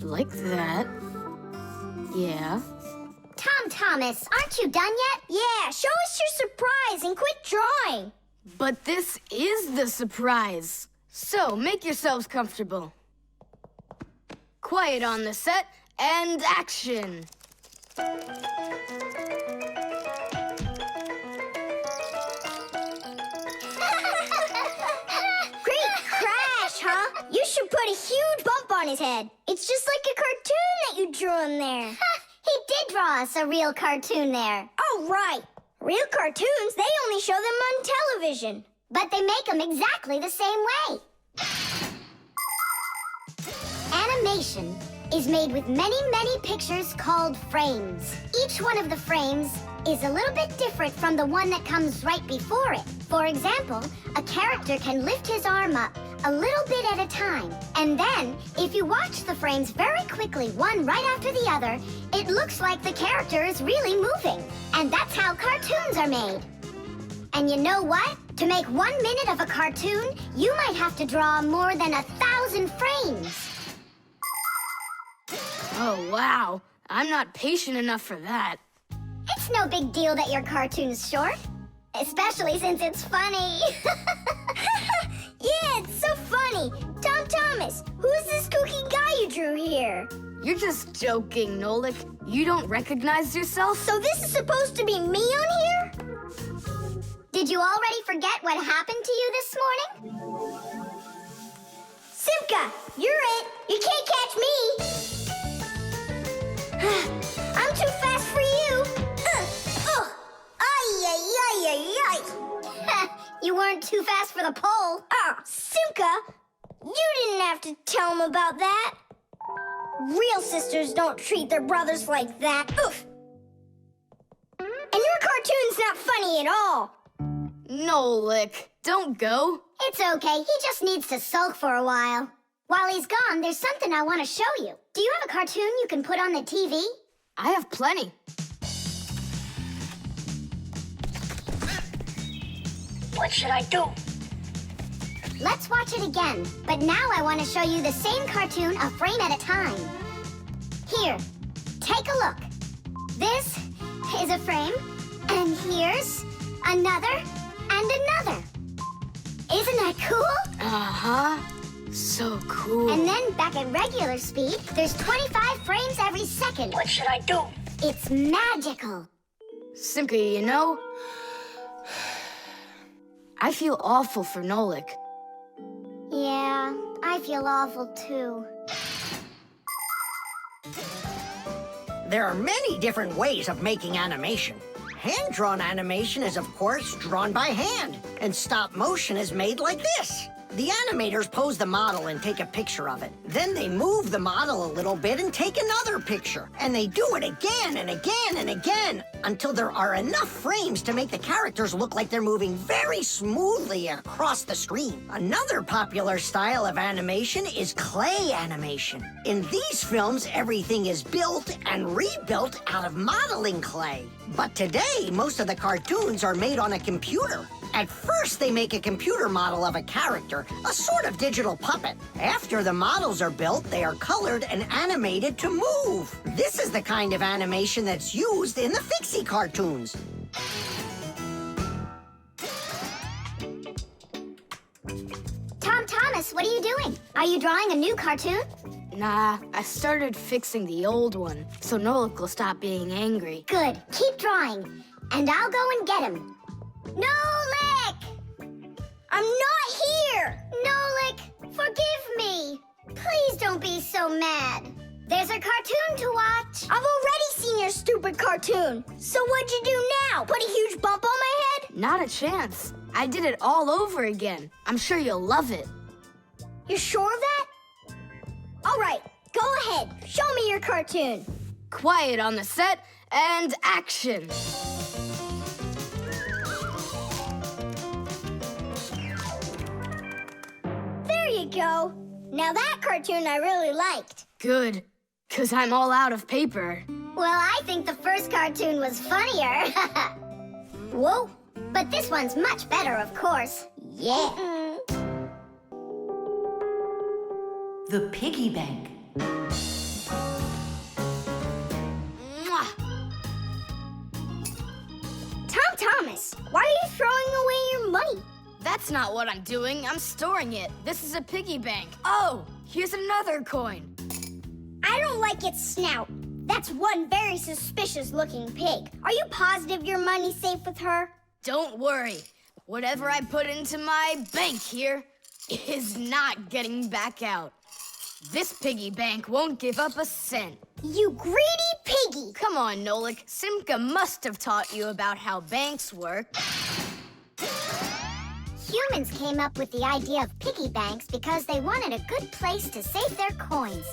Speaker 4: Like that. Yeah.
Speaker 2: Tom Thomas, aren't you done yet?
Speaker 6: Yeah, show us your surprise and quit drawing.
Speaker 4: But this is the surprise. So make yourselves comfortable. Quiet on the set and action.
Speaker 6: Great crash, huh? You should put a huge bump on his head. It's just like a cartoon that you drew in there.
Speaker 2: He did draw us a real cartoon there.
Speaker 6: Oh, right. Real cartoons, they only show them on television.
Speaker 2: But they make them exactly the same way. Animation is made with many, many pictures called frames. Each one of the frames is a little bit different from the one that comes right before it. For example, a character can lift his arm up a little bit at a time. And then, if you watch the frames very quickly, one right after the other, it looks like the character is really moving. And that's how cartoons are made. And you know what? To make 1 minute of a cartoon, you might have to draw more than 1,000 frames.
Speaker 4: Oh, wow. I'm not patient enough for that.
Speaker 2: It's no big deal that your cartoon's short. Especially since it's funny.
Speaker 6: Yeah, it's so funny. Tom Thomas, who's this kooky guy you drew here?
Speaker 4: You're just joking, Nolik. You don't recognize yourself?
Speaker 6: So this is supposed to be me on here?
Speaker 2: Did you already forget what happened to you this morning?
Speaker 6: Simka, you're it. You can't catch me. I'm too fast for you.
Speaker 2: You weren't too fast for the pole.
Speaker 6: Ah, Simka, you didn't have to tell him about that. Real sisters don't treat their brothers like that. Oof. And your cartoon's not funny at all.
Speaker 4: Nolik, don't go.
Speaker 2: It's okay. He just needs to sulk for a while. While he's gone, there's something I want to show you. Do you have a cartoon you can put on the TV?
Speaker 4: I have plenty.
Speaker 6: What should I do?
Speaker 2: Let's watch it again. But now I want to show you the same cartoon a frame at a time. Here, take a look. This is a frame, and here's another and another. Isn't that cool?
Speaker 4: Uh-huh. So cool.
Speaker 2: And then back at regular speed, there's 25 frames every second.
Speaker 6: What should I do?
Speaker 2: It's magical.
Speaker 4: Simka, you know, I feel awful for Nolik.
Speaker 2: Yeah, I feel awful too.
Speaker 5: There are many different ways of making animation. Hand-drawn animation is, of course, drawn by hand, and stop motion is made like this. The animators pose the model and take a picture of it. Then they move the model a little bit and take another picture. And they do it again and again and again until there are enough frames to make the characters look like they're moving very smoothly across the screen. Another popular style of animation is clay animation. In these films, everything is built and rebuilt out of modeling clay. But today, most of the cartoons are made on a computer. At first, they make a computer model of a character, a sort of digital puppet. After the models are built, they are colored and animated to move. This is the kind of animation that's used in the Fixie cartoons.
Speaker 2: Tom Thomas, what are you doing? Are you drawing a new cartoon?
Speaker 4: Nah, I started fixing the old one, so Nolik will stop being angry.
Speaker 2: Good. Keep drawing, and I'll go and get him. Nolik! I'm not here! Nolik, forgive me. Please don't be so mad. There's a cartoon to watch. I've already seen your stupid cartoon. So what'd you do now? Put a huge bump on my head?
Speaker 4: Not a chance. I did it all over again. I'm sure you'll love it.
Speaker 2: You're sure of that? All right, go ahead. Show me your cartoon.
Speaker 4: Quiet on the set, and action.
Speaker 2: There you go. Now that cartoon I really liked.
Speaker 4: Good, 'cause I'm all out of paper.
Speaker 2: Well, I think the first cartoon was funnier. Whoa, but this one's much better, of course. Yeah.
Speaker 3: The piggy bank.
Speaker 4: Mwah!
Speaker 2: Tom Thomas, why are you throwing away your money?
Speaker 4: That's not what I'm doing. I'm storing it. This is a piggy bank. Oh, here's another coin.
Speaker 2: I don't like its snout. That's one very suspicious-looking pig. Are you positive your money's safe with her?
Speaker 4: Don't worry. Whatever I put into my bank here is not getting back out. This piggy bank won't give up a cent.
Speaker 2: You greedy piggy!
Speaker 4: Come on, Nolik. Simka must have taught you about how banks work.
Speaker 2: Humans came up with the idea of piggy banks because they wanted a good place to save their coins.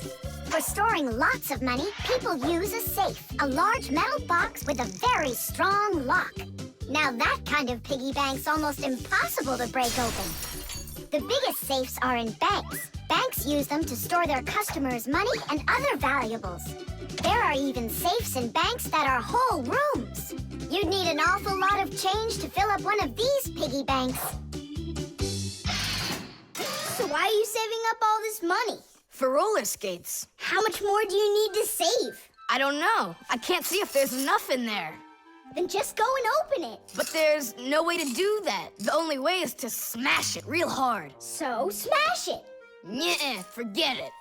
Speaker 2: For storing lots of money, people use a safe, a large metal box with a very strong lock. Now that kind of piggy bank's almost impossible to break open. The biggest safes are in banks. Banks use them to store their customers' money and other valuables. There are even safes in banks that are whole rooms. You'd need an awful lot of change to fill up one of these piggy banks. So why are you saving up all this money?
Speaker 4: For roller skates.
Speaker 2: How much more do you need to save?
Speaker 4: I don't know. I can't see if there's enough in there.
Speaker 2: Then just go and open it.
Speaker 4: But there's no way to do that. The only way is to smash it real hard.
Speaker 2: So smash it.
Speaker 4: Nyeh, forget it.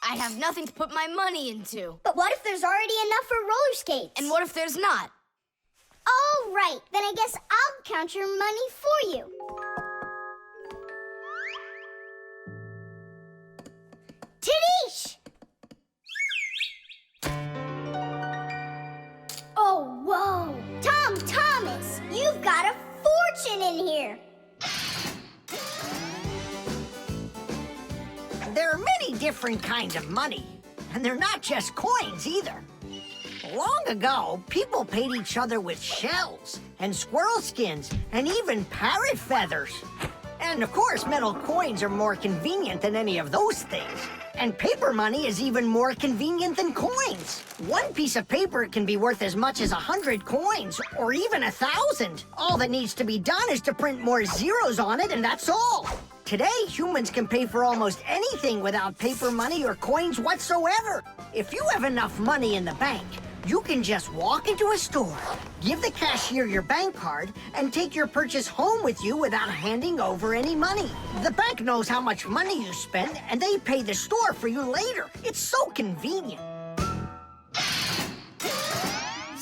Speaker 4: I have nothing to put my money into.
Speaker 2: But what if there's already enough for roller skates?
Speaker 4: And what if there's not?
Speaker 2: All right, then I guess I'll count your money for you. Tadish! Oh, whoa! Tom Thomas, you've got a fortune in here!
Speaker 5: There are many different kinds of money, and they're not just coins either. Long ago, people paid each other with shells and squirrel skins and even parrot feathers. And of course, metal coins are more convenient than any of those things. And paper money is even more convenient than coins. One piece of paper can be worth as much as 100 coins, or even 1,000. All that needs to be done is to print more zeros on it, and that's all. Today, humans can pay for almost anything without paper money or coins whatsoever. If you have enough money in the bank, you can just walk into a store, give the cashier your bank card, and take your purchase home with you without handing over any money. The bank knows how much money you spend, and they pay the store for you later. It's so convenient.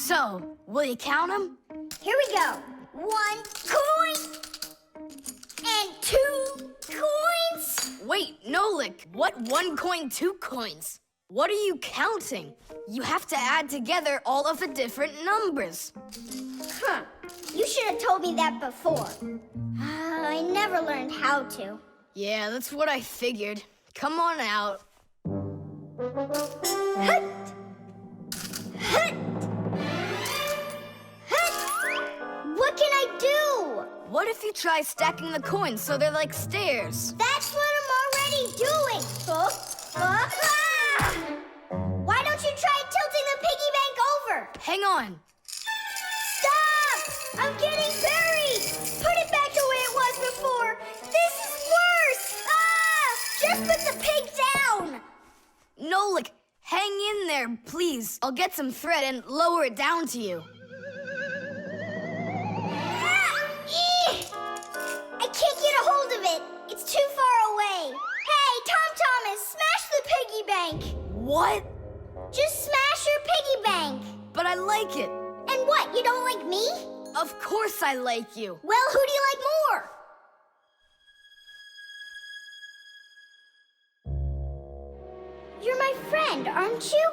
Speaker 4: So, will you count them?
Speaker 2: Here we go. 1 coin and 2 coins.
Speaker 4: Wait, Nolik, what 1 coin, 2 coins? What are you counting? You have to add together all of the different numbers.
Speaker 2: Huh. You should have told me that before. I never learned how to.
Speaker 4: Yeah, that's what I figured. Come on out.
Speaker 2: Hut! Hut! Hut! What can I do?
Speaker 4: What if you try stacking the coins so they're like stairs?
Speaker 2: That's what I'm already doing. Ah! Why don't you try tilting the piggy bank over?
Speaker 4: Hang on.
Speaker 2: Stop! I'm getting buried! Put it back the way it was before! This is worse! Just put the pig down!
Speaker 4: Nolik, hang in there, please. I'll get some thread and lower it down to you.
Speaker 2: I can't get a hold of it. It's too far away. Hey, Tom Thomas, smash the piggy bank.
Speaker 4: What?
Speaker 2: Just smash your piggy bank.
Speaker 4: But I like it.
Speaker 2: And what, you don't like me?
Speaker 4: Of course I like you.
Speaker 2: Well, who do you like more? You're my friend, aren't you?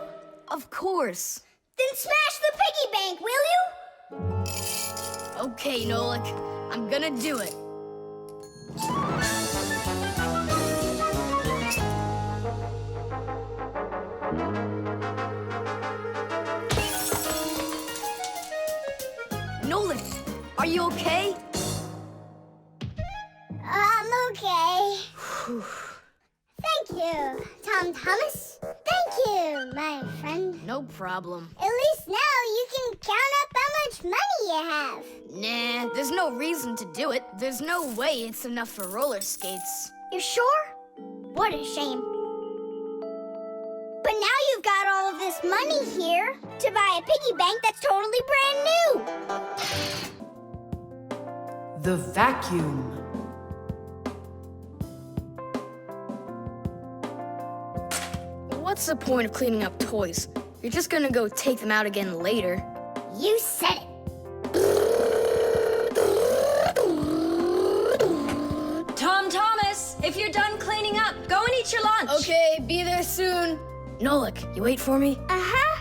Speaker 4: Of course.
Speaker 2: Then smash the piggy bank, will you?
Speaker 4: Okay, Nolik, I'm gonna do it. Nolik, are you okay?
Speaker 2: I'm okay. Thank you, Tom Thomas. Thank you, my friend.
Speaker 4: No problem.
Speaker 2: At least now you can count up how much money you have.
Speaker 4: Nah, there's no reason to do it. There's no way it's enough for roller skates.
Speaker 2: You sure? What a shame. But now you've got all of this money here to buy a piggy bank that's totally brand new.
Speaker 11: The vacuum.
Speaker 4: What's the point of cleaning up toys? You're just gonna go take them out again later.
Speaker 2: You said it.
Speaker 3: Tom Thomas, if you're done cleaning up, go and eat your lunch.
Speaker 4: Okay, be there soon. Nolik, you wait for me?
Speaker 2: Uh-huh.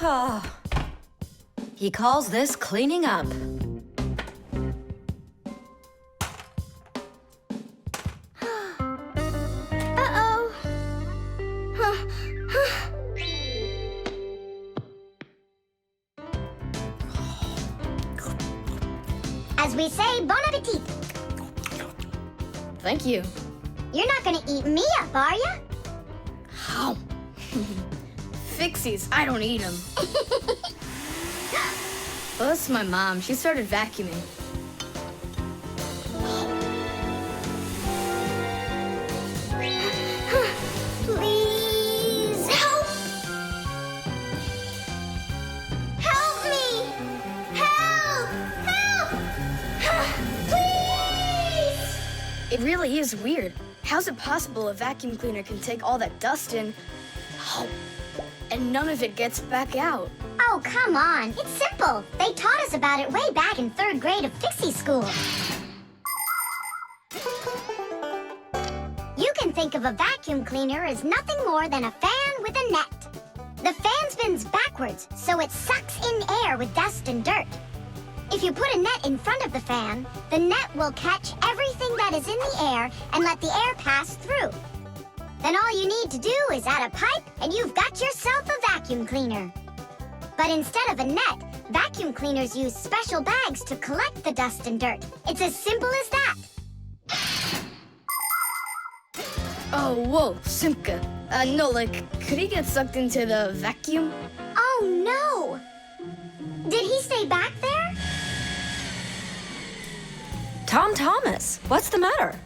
Speaker 3: Oh. He calls this cleaning up.
Speaker 2: Uh-oh. As we say, bon appetit.
Speaker 4: Thank you.
Speaker 2: You're not gonna eat me up, are ya?
Speaker 4: How? Fixies, I don't eat them. Well, that's my mom. She started vacuuming.
Speaker 2: Please help! Help me! Help! Help! Please!
Speaker 4: It really is weird. How's it possible a vacuum cleaner can take all that dust in, and none of it gets back out?
Speaker 2: Oh, come on. It's simple. They taught us about it way back in 3rd grade of Fixie School. You can think of a vacuum cleaner as nothing more than a fan with a net. The fan spins backwards, so it sucks in air with dust and dirt. If you put a net in front of the fan, the net will catch everything that is in the air and let the air pass through. Then all you need to do is add a pipe and you've got yourself a vacuum cleaner. But instead of a net, vacuum cleaners use special bags to collect the dust and dirt. It's as simple as that.
Speaker 4: Oh, whoa, Simka. Nolik, could he get sucked into the vacuum?
Speaker 2: Oh, no! Did he stay back there?
Speaker 3: Tom Thomas, what's the matter?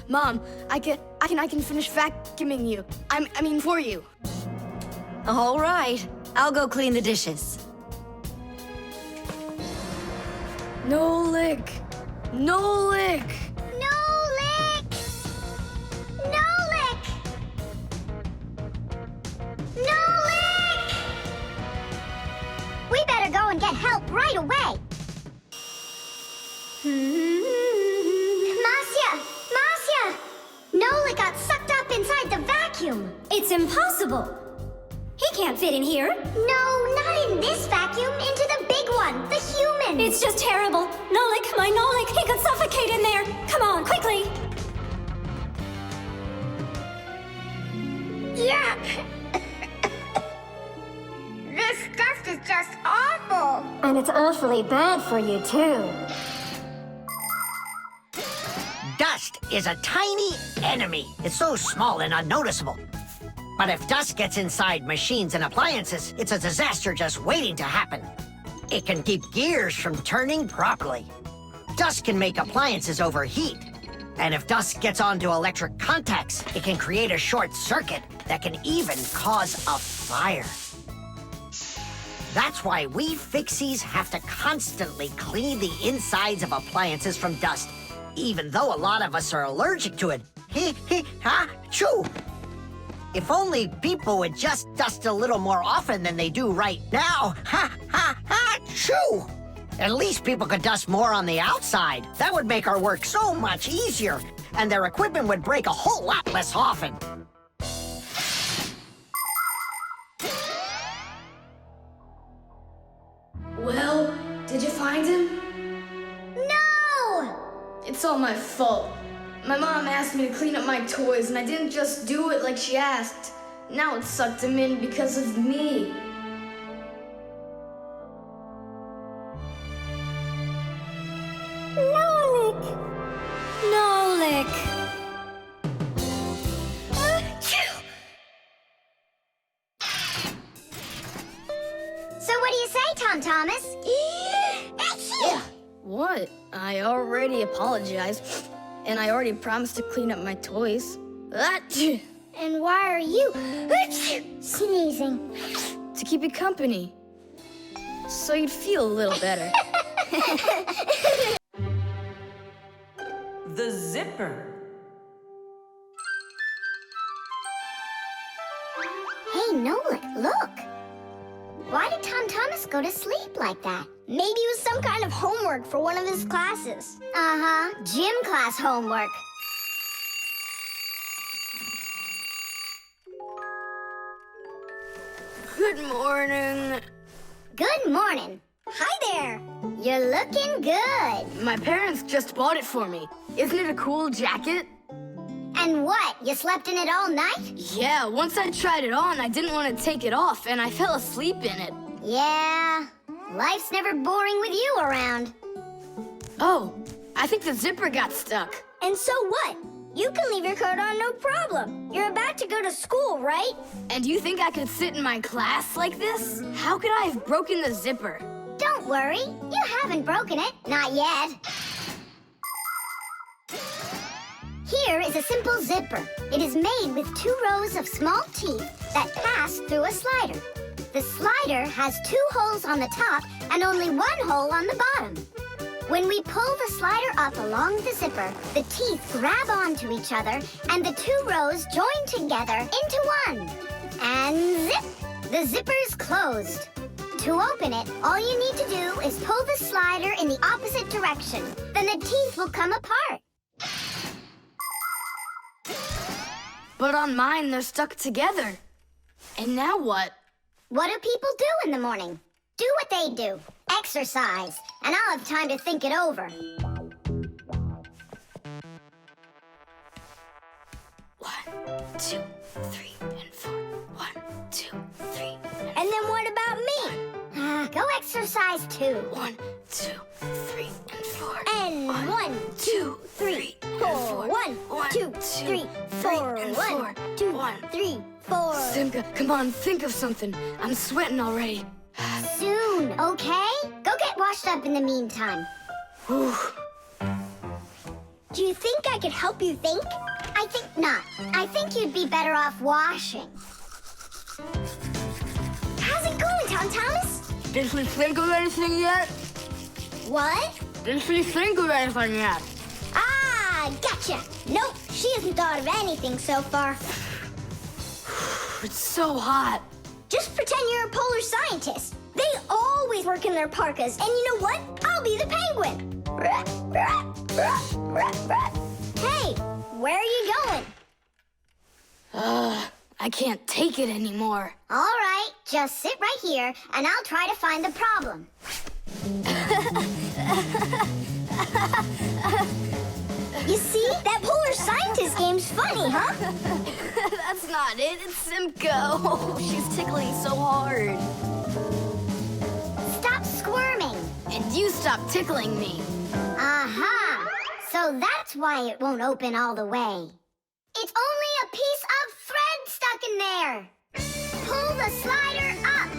Speaker 4: Mom, I can finish vacuuming you. I mean for you.
Speaker 3: All right, I'll go clean the dishes.
Speaker 4: Nolik! Nolik!
Speaker 2: Nolik! Nolik! Nolik! We better go and get help right away. Marcia! Marcia! Nolik got sucked up inside the vacuum.
Speaker 7: It's impossible. He can't fit in here.
Speaker 2: No, not in this vacuum. Into the big one, the human.
Speaker 7: It's just terrible. Nolik, my Nolik, he could suffocate in there. Come on, quickly.
Speaker 2: Yuck! This stuff is just awful.
Speaker 7: And it's awfully bad for you, too.
Speaker 5: Dust is a tiny enemy. It's so small and unnoticeable. But if dust gets inside machines and appliances, it's a disaster just waiting to happen. It can keep gears from turning properly. Dust can make appliances overheat. And if dust gets onto electric contacts, it can create a short circuit that can even cause a fire. That's why we fixies have to constantly clean the insides of appliances from dust, even though a lot of us are allergic to it. Choo! If only people would just dust a little more often than they do right now. Choo! At least people could dust more on the outside. That would make our work so much easier, and their equipment would break a whole lot less often.
Speaker 4: Well, did you find him?
Speaker 2: No!
Speaker 4: It's all my fault. My mom asked me to clean up my toys, and I didn't just do it like she asked. Now it sucked him in because of me.
Speaker 7: Nolik! Nolik!
Speaker 2: So what do you say, Tom Thomas?
Speaker 4: What? I already apologized, and I already promised to clean up my toys.
Speaker 2: And why are you sneezing?
Speaker 4: To keep you company, so you'd feel a little better.
Speaker 11: The zipper.
Speaker 2: Hey, Nolik, look. Why did Tom Thomas go to sleep like that?
Speaker 6: Maybe it was some kind of homework for one of his classes.
Speaker 2: Uh-huh, gym class homework.
Speaker 4: Good morning.
Speaker 2: Good morning.
Speaker 6: Hi there.
Speaker 2: You're looking good.
Speaker 4: My parents just bought it for me. Isn't it a cool jacket?
Speaker 2: And what, you slept in it all night?
Speaker 4: Yeah, once I tried it on, I didn't want to take it off, and I fell asleep in it.
Speaker 2: Yeah, life's never boring with you around.
Speaker 4: Oh, I think the zipper got stuck.
Speaker 6: And so what? You can leave your coat on, no problem. You're about to go to school, right?
Speaker 4: And you think I could sit in my class like this? How could I have broken the zipper?
Speaker 2: Don't worry, you haven't broken it, not yet. Here is a simple zipper. It is made with 2 rows of small teeth that pass through a slider. The slider has 2 holes on the top and only 1 hole on the bottom. When we pull the slider up along the zipper, the teeth grab onto each other and the 2 rows join together into one. And zip! The zipper's closed. To open it, all you need to do is pull the slider in the opposite direction. Then the teeth will come apart.
Speaker 4: But on mine, they're stuck together. And now what?
Speaker 2: What do people do in the morning? Do what they do. Exercise. And I'll have time to think it over.
Speaker 4: 1, 2, 3, and 4. 1, 2, 3,
Speaker 6: And then what about me?
Speaker 2: Go exercise too.
Speaker 4: 1, 2, 3, and 4.
Speaker 6: And 1, 2, 3, 4. 1, 2, 3, 4. 1, 2, 3, 4.
Speaker 4: Simka, come on, think of something. I'm sweating already.
Speaker 2: Soon, okay? Go get washed up in the meantime.
Speaker 4: Whew.
Speaker 6: Do you think I could help you think?
Speaker 2: I think not. I think you'd be better off washing.
Speaker 6: How's it going, Tom Thomas?
Speaker 4: Did we think of anything yet?
Speaker 6: What?
Speaker 4: did she think of anything yet?
Speaker 6: Ah, gotcha. Nope, she hasn't thought of anything so far.
Speaker 4: It's so hot.
Speaker 6: Just pretend you're a polar scientist. They always work in their parkas, and you know what? I'll be the penguin. Hey, where are you going?
Speaker 4: I can't take it anymore.
Speaker 2: All right, just sit right here, and I'll try to find the problem.
Speaker 6: You see? That polar scientist game's funny, huh?
Speaker 4: That's not it. It's Simcoe. She's tickling so hard.
Speaker 2: Stop squirming.
Speaker 4: And you stop tickling me.
Speaker 2: Aha! So that's why it won't open all the way. It's only a piece of thread stuck in there. Pull the slider up.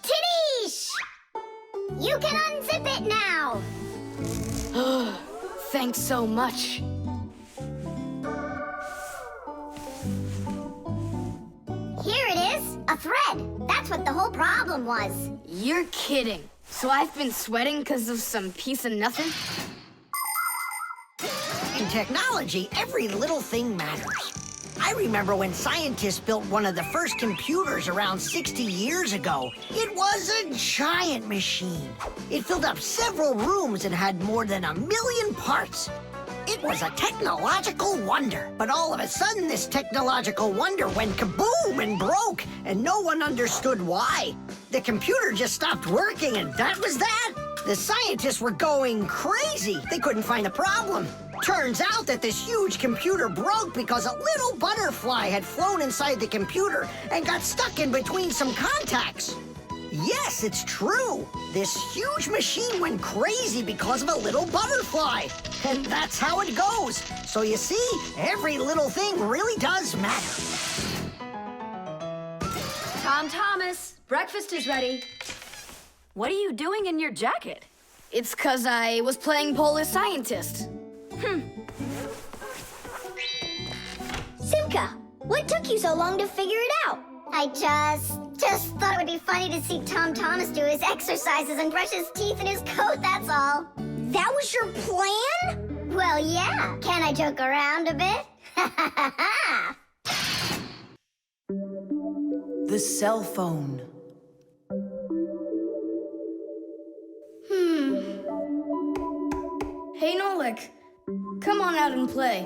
Speaker 2: Titties! You can unzip it now.
Speaker 4: Thanks so much.
Speaker 2: Here it is, a thread. That's what the whole problem was.
Speaker 4: You're kidding. So I've been sweating because of some piece of nothing?
Speaker 5: In technology, every little thing matters. I remember when scientists built one of the first computers around 60 years ago. It was a giant machine. It filled up several rooms and had more than 1 million parts. It was a technological wonder. But all of a sudden, this technological wonder went kaboom and broke, and no one understood why. The computer just stopped working, and that was that. The scientists were going crazy. They couldn't find the problem. Turns out that this huge computer broke because a little butterfly had flown inside the computer and got stuck in between some contacts. Yes, it's true. This huge machine went crazy because of a little butterfly. And that's how it goes. So you see, every little thing really does matter.
Speaker 3: Tom Thomas, breakfast is ready. What are you doing in your jacket?
Speaker 4: It's 'cause I was playing Polar Scientist.
Speaker 6: Simka, what took you so long to figure it out?
Speaker 2: I just thought it would be funny to see Tom Thomas do his exercises and brush his teeth in his coat, that's all.
Speaker 6: That was your plan?
Speaker 2: Well, yeah. Can I joke around a bit?
Speaker 11: The cell phone.
Speaker 4: Hey, Nolik, come on out and play.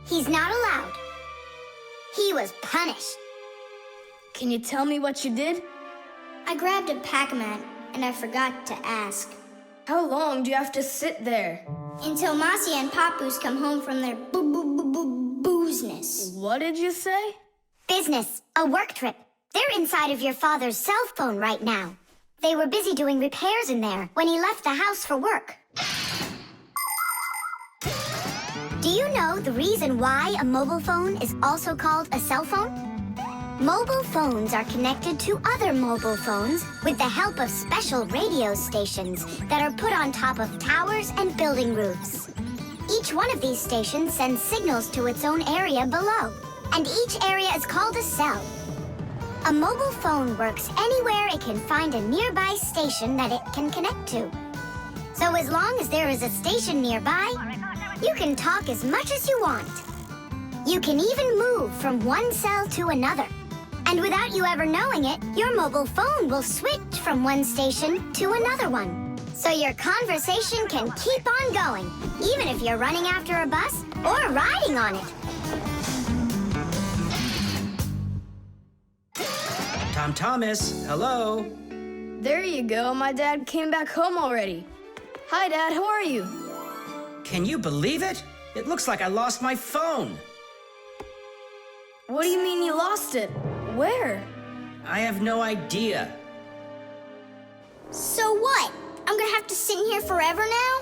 Speaker 2: He's not allowed. He was punished.
Speaker 4: Can you tell me what you did?
Speaker 6: I grabbed a Pac-Man, and I forgot to ask.
Speaker 4: How long do you have to sit there?
Speaker 6: Until Masi and Papoose come home from their boozness.
Speaker 4: What did you say?
Speaker 2: Business, a work trip. They're inside of your father's cell phone right now. They were busy doing repairs in there when he left the house for work. Do you know the reason why a mobile phone is also called a cell phone? Mobile phones are connected to other mobile phones with the help of special radio stations that are put on top of towers and building roofs. Each one of these stations sends signals to its own area below, and each area is called a cell. A mobile phone works anywhere it can find a nearby station that it can connect to. So as long as there is a station nearby, you can talk as much as you want. You can even move from one cell to another. And without you ever knowing it, your mobile phone will switch from one station to another one. So your conversation can keep on going, even if you're running after a bus or riding on it.
Speaker 8: Tom Thomas, hello.
Speaker 4: There you go. My dad came back home already. Hi, Dad. How are you?
Speaker 8: Can you believe it? It looks like I lost my phone.
Speaker 4: What do you mean you lost it? Where?
Speaker 8: I have no idea.
Speaker 6: So what? I'm gonna have to sit in here forever now?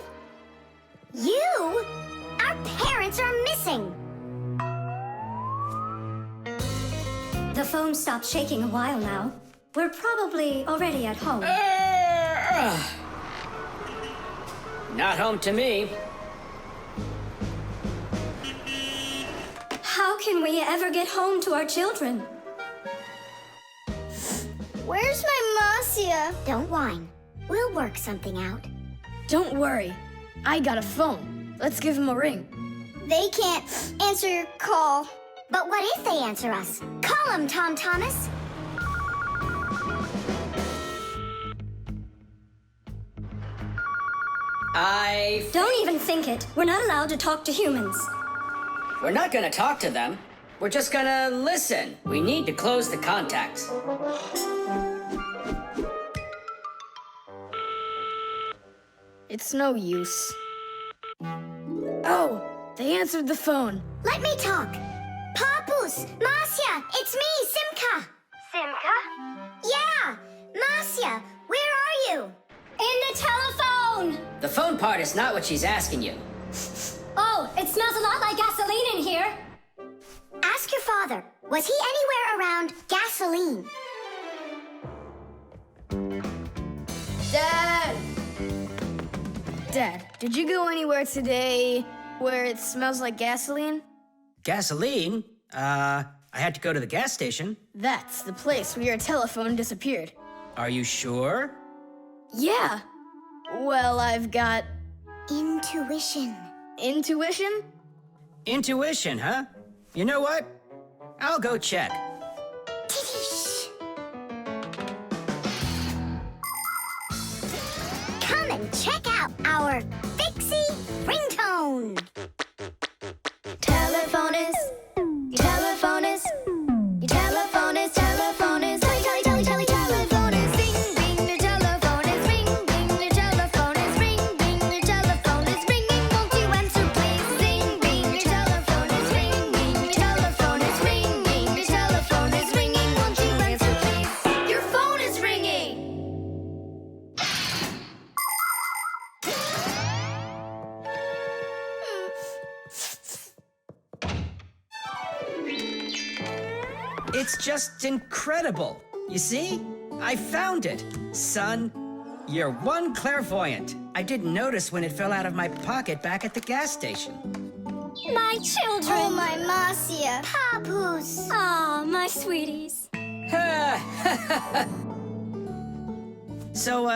Speaker 2: You? Our parents are missing.
Speaker 7: The phone stopped shaking a while now. We're probably already at home.
Speaker 9: Not home to me.
Speaker 7: How can we ever get home to our children?
Speaker 6: Where's my Marcia?
Speaker 2: Don't whine. We'll work something out.
Speaker 4: Don't worry. I got a phone. Let's give him a ring.
Speaker 6: They can't answer your call.
Speaker 2: But what if they answer us? Call them, Tom Thomas.
Speaker 7: Don't even think it. We're not allowed to talk to humans.
Speaker 9: We're not gonna talk to them. We're just gonna listen. We need to close the contacts.
Speaker 4: It's no use. Oh, they answered the phone.
Speaker 2: Let me talk. Papus, Marcia, it's me, Simka.
Speaker 7: Simka?
Speaker 2: Yeah, Marcia, where are you?
Speaker 7: In the telephone!
Speaker 9: The phone part is not what she's asking you.
Speaker 7: Oh, it smells a lot like gasoline in here.
Speaker 2: Ask your father. Was he anywhere around gasoline?
Speaker 4: Dad! Dad, did you go anywhere today where it smells like gasoline?
Speaker 8: Gasoline? I had to go to the gas station.
Speaker 4: That's the place where your telephone disappeared.
Speaker 8: Are you sure?
Speaker 4: Yeah. Well, I've got...
Speaker 2: Intuition.
Speaker 4: Intuition?
Speaker 8: Intuition, huh? You know what? I'll go check.
Speaker 2: Tish. Come and check out our Fixie ringtone.
Speaker 6: Telephonist, your telephonist, your telephonist, telephonist, telephonist, ring, ring, your telephonist, ring, ring, your telephonist, ring, ring, your telephonist, ringing, won't you answer please? Ring, ring, your telephonist, ring, ring, your telephonist, ring, ring, your telephonist, ringing, won't you answer please? Your phone is ringing.
Speaker 8: It's just incredible. You see? I found it. Son, you're one clairvoyant. I didn't notice when it fell out of my pocket back at the gas station.
Speaker 7: My children!
Speaker 6: Oh, my Marcia.
Speaker 2: Papus.
Speaker 7: Ah, my sweeties.
Speaker 8: So,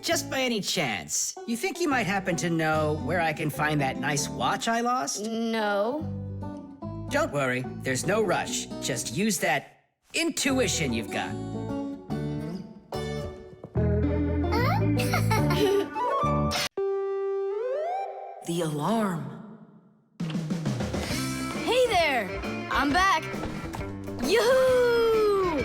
Speaker 8: just by any chance, you think you might happen to know where I can find that nice watch I lost?
Speaker 4: No.
Speaker 8: Don't worry, there's no rush. Just use that intuition you've got.
Speaker 11: The alarm.
Speaker 4: Hey there! I'm back! Yoo-hoo!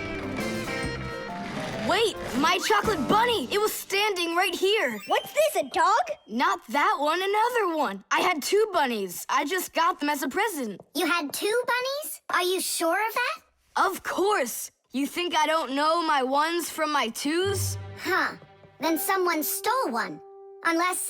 Speaker 4: Wait, my chocolate bunny! It was standing right here!
Speaker 6: What's this, a dog?
Speaker 4: Not that one, another one! I had 2 bunnies. I just got them as a present.
Speaker 2: You had 2 bunnies? Are you sure of that?
Speaker 4: Of course! You think I don't know my 1s from my 2s?
Speaker 2: Huh. Then someone stole one. Unless.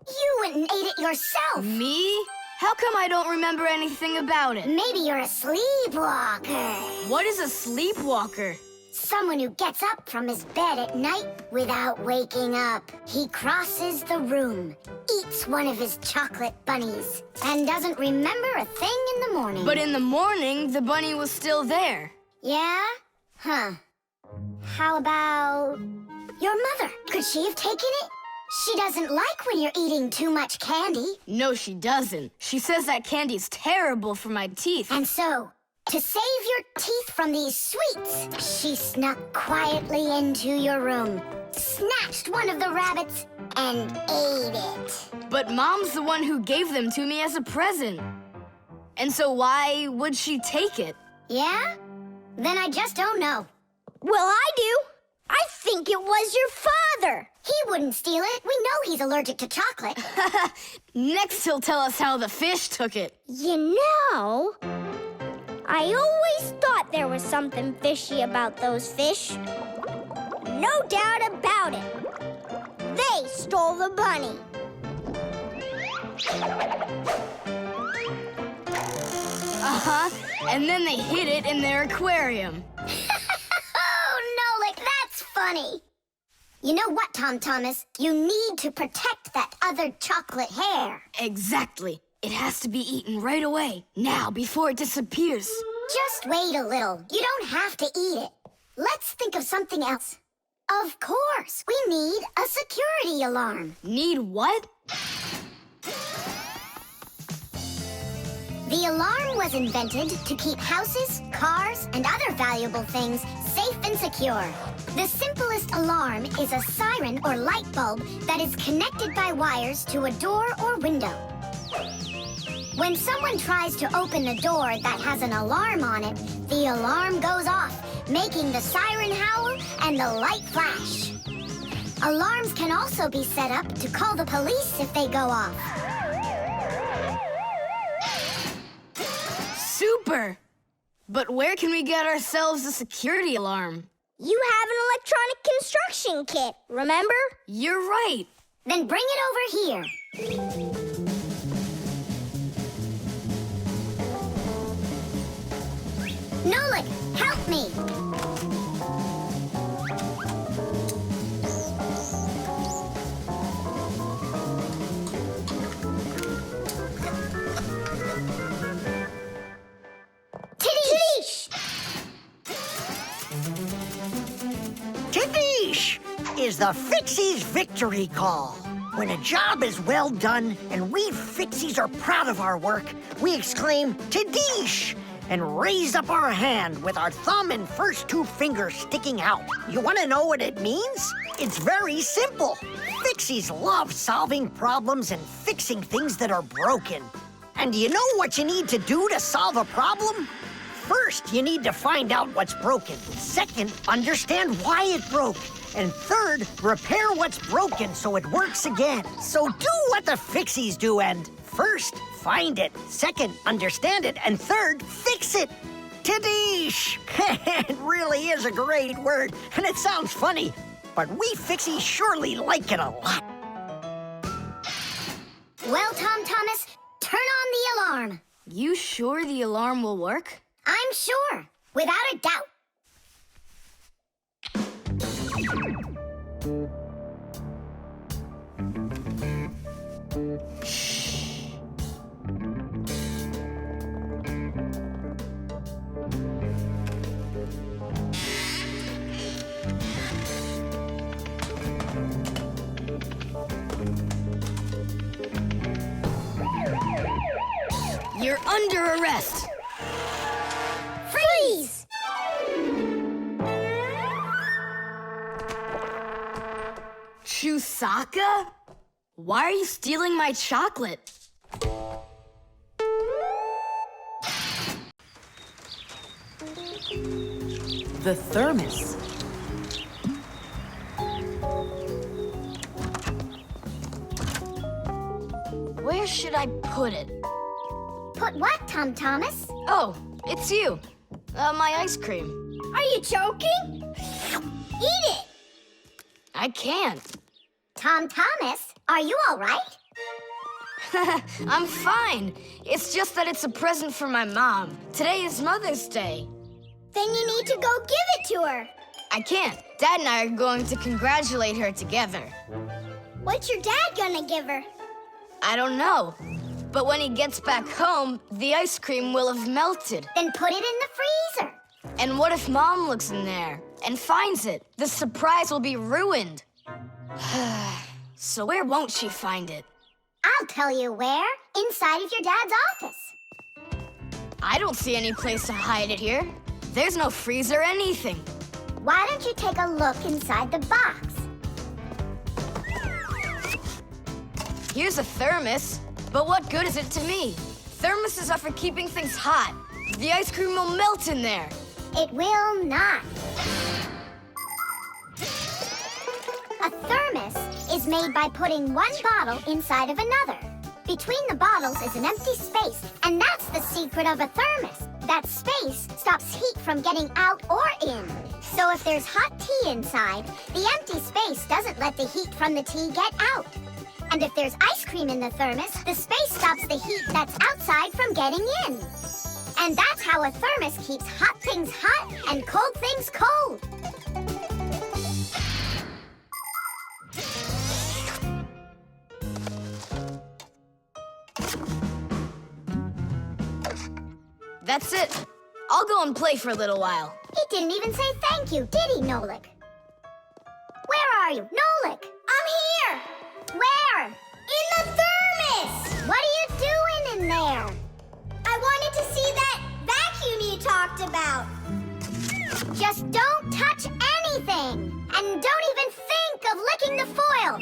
Speaker 2: You went and ate it yourself!
Speaker 4: Me? How come I don't remember anything about it?
Speaker 2: Maybe you're a sleepwalker.
Speaker 4: What is a sleepwalker?
Speaker 2: Someone who gets up from his bed at night without waking up. He crosses the room, eats one of his chocolate bunnies, and doesn't remember a thing in the morning.
Speaker 4: But in the morning, the bunny was still there.
Speaker 2: Yeah? Huh. How about your mother? Could she have taken it? She doesn't like when you're eating too much candy.
Speaker 4: No, she doesn't. She says that candy's terrible for my teeth.
Speaker 2: And so, to save your teeth from these sweets, she snuck quietly into your room, snatched one of the rabbits, and ate it.
Speaker 4: But Mom's the one who gave them to me as a present. And so why would she take it?
Speaker 2: Yeah? Then I just don't know.
Speaker 6: Well, I do. I think it was your father.
Speaker 2: He wouldn't steal it. We know he's allergic to chocolate.
Speaker 4: Next, he'll tell us how the fish took it.
Speaker 6: You know, I always thought there was something fishy about those fish. No doubt about it. They stole the bunny.
Speaker 4: Uh-huh. And then they hid it in their aquarium.
Speaker 2: Oh, Nolik, that's funny. You know what, Tom Thomas? You need to protect that other chocolate hair.
Speaker 4: Exactly. It has to be eaten right away. Now, before it disappears.
Speaker 2: Just wait a little. You don't have to eat it. Let's think of something else. Of course, we need a security alarm.
Speaker 4: Need what?
Speaker 2: The alarm was invented to keep houses, cars, and other valuable things safe and secure. The simplest alarm is a siren or light bulb that is connected by wires to a door or window. When someone tries to open the door that has an alarm on it, the alarm goes off, making the siren howl and the light flash. Alarms can also be set up to call the police if they go off.
Speaker 4: Super! But where can we get ourselves a security alarm?
Speaker 6: You have an electronic construction kit, remember?
Speaker 4: You're right.
Speaker 2: Then bring it over here. Nolik, help me! Tidish!
Speaker 5: Tidish is the Fixies' victory call. When a job is well done and we Fixies are proud of our work, we exclaim, Tidish! And raise up our hand with our thumb and first two fingers sticking out. You want to know what it means? It's very simple. Fixies love solving problems and fixing things that are broken. And do you know what you need to do to solve a problem? First, you need to find out what's broken. Second, understand why it broke. And third, repair what's broken so it works again. So do what the Fixies do and first, find it. Second, understand it. And third, fix it. Tidish! It really is a great word, and it sounds funny. But we Fixies surely like it a lot.
Speaker 2: Well, Tom Thomas, turn on the alarm.
Speaker 4: You sure the alarm will work?
Speaker 2: I'm sure, without a doubt.
Speaker 4: You're under arrest.
Speaker 2: Freeze!
Speaker 4: Chusaka? Why are you stealing my chocolate?
Speaker 11: The thermos.
Speaker 4: Where should I put it?
Speaker 2: Put what, Tom Thomas?
Speaker 4: Oh, it's you. My ice cream.
Speaker 2: Are you joking? Eat it!
Speaker 4: I can't.
Speaker 2: Tom Thomas, are you all right?
Speaker 4: I'm fine. It's just that it's a present for my mom. Today is Mother's Day.
Speaker 2: Then you need to go give it to her.
Speaker 4: I can't. Dad and I are going to congratulate her together.
Speaker 2: What's your dad gonna give her?
Speaker 4: I don't know. But when he gets back home, the ice cream will have melted.
Speaker 2: Then put it in the freezer.
Speaker 4: And what if Mom looks in there and finds it? The surprise will be ruined. So where won't she find it?
Speaker 2: I'll tell you where. Inside of your dad's office.
Speaker 4: I don't see any place to hide it here. There's no freezer or anything.
Speaker 2: Why don't you take a look inside the box?
Speaker 4: Here's a thermos, but what good is it to me? Thermoses are for keeping things hot. The ice cream will melt in there.
Speaker 2: It will not. A thermos is made by putting one bottle inside of another. Between the bottles is an empty space, and that's the secret of a thermos. That space stops heat from getting out or in. So if there's hot tea inside, the empty space doesn't let the heat from the tea get out. And if there's ice cream in the thermos, the space stops the heat that's outside from getting in. And that's how a thermos keeps hot things hot and cold things cold.
Speaker 4: That's it. I'll go and play for a little while.
Speaker 2: He didn't even say thank you, did he, Nolik? Where are you? Nolik! I'm here! Where? In the thermos! What are you doing in there? I wanted to see that vacuum you talked about. Just don't touch anything! And don't even think of licking the foil!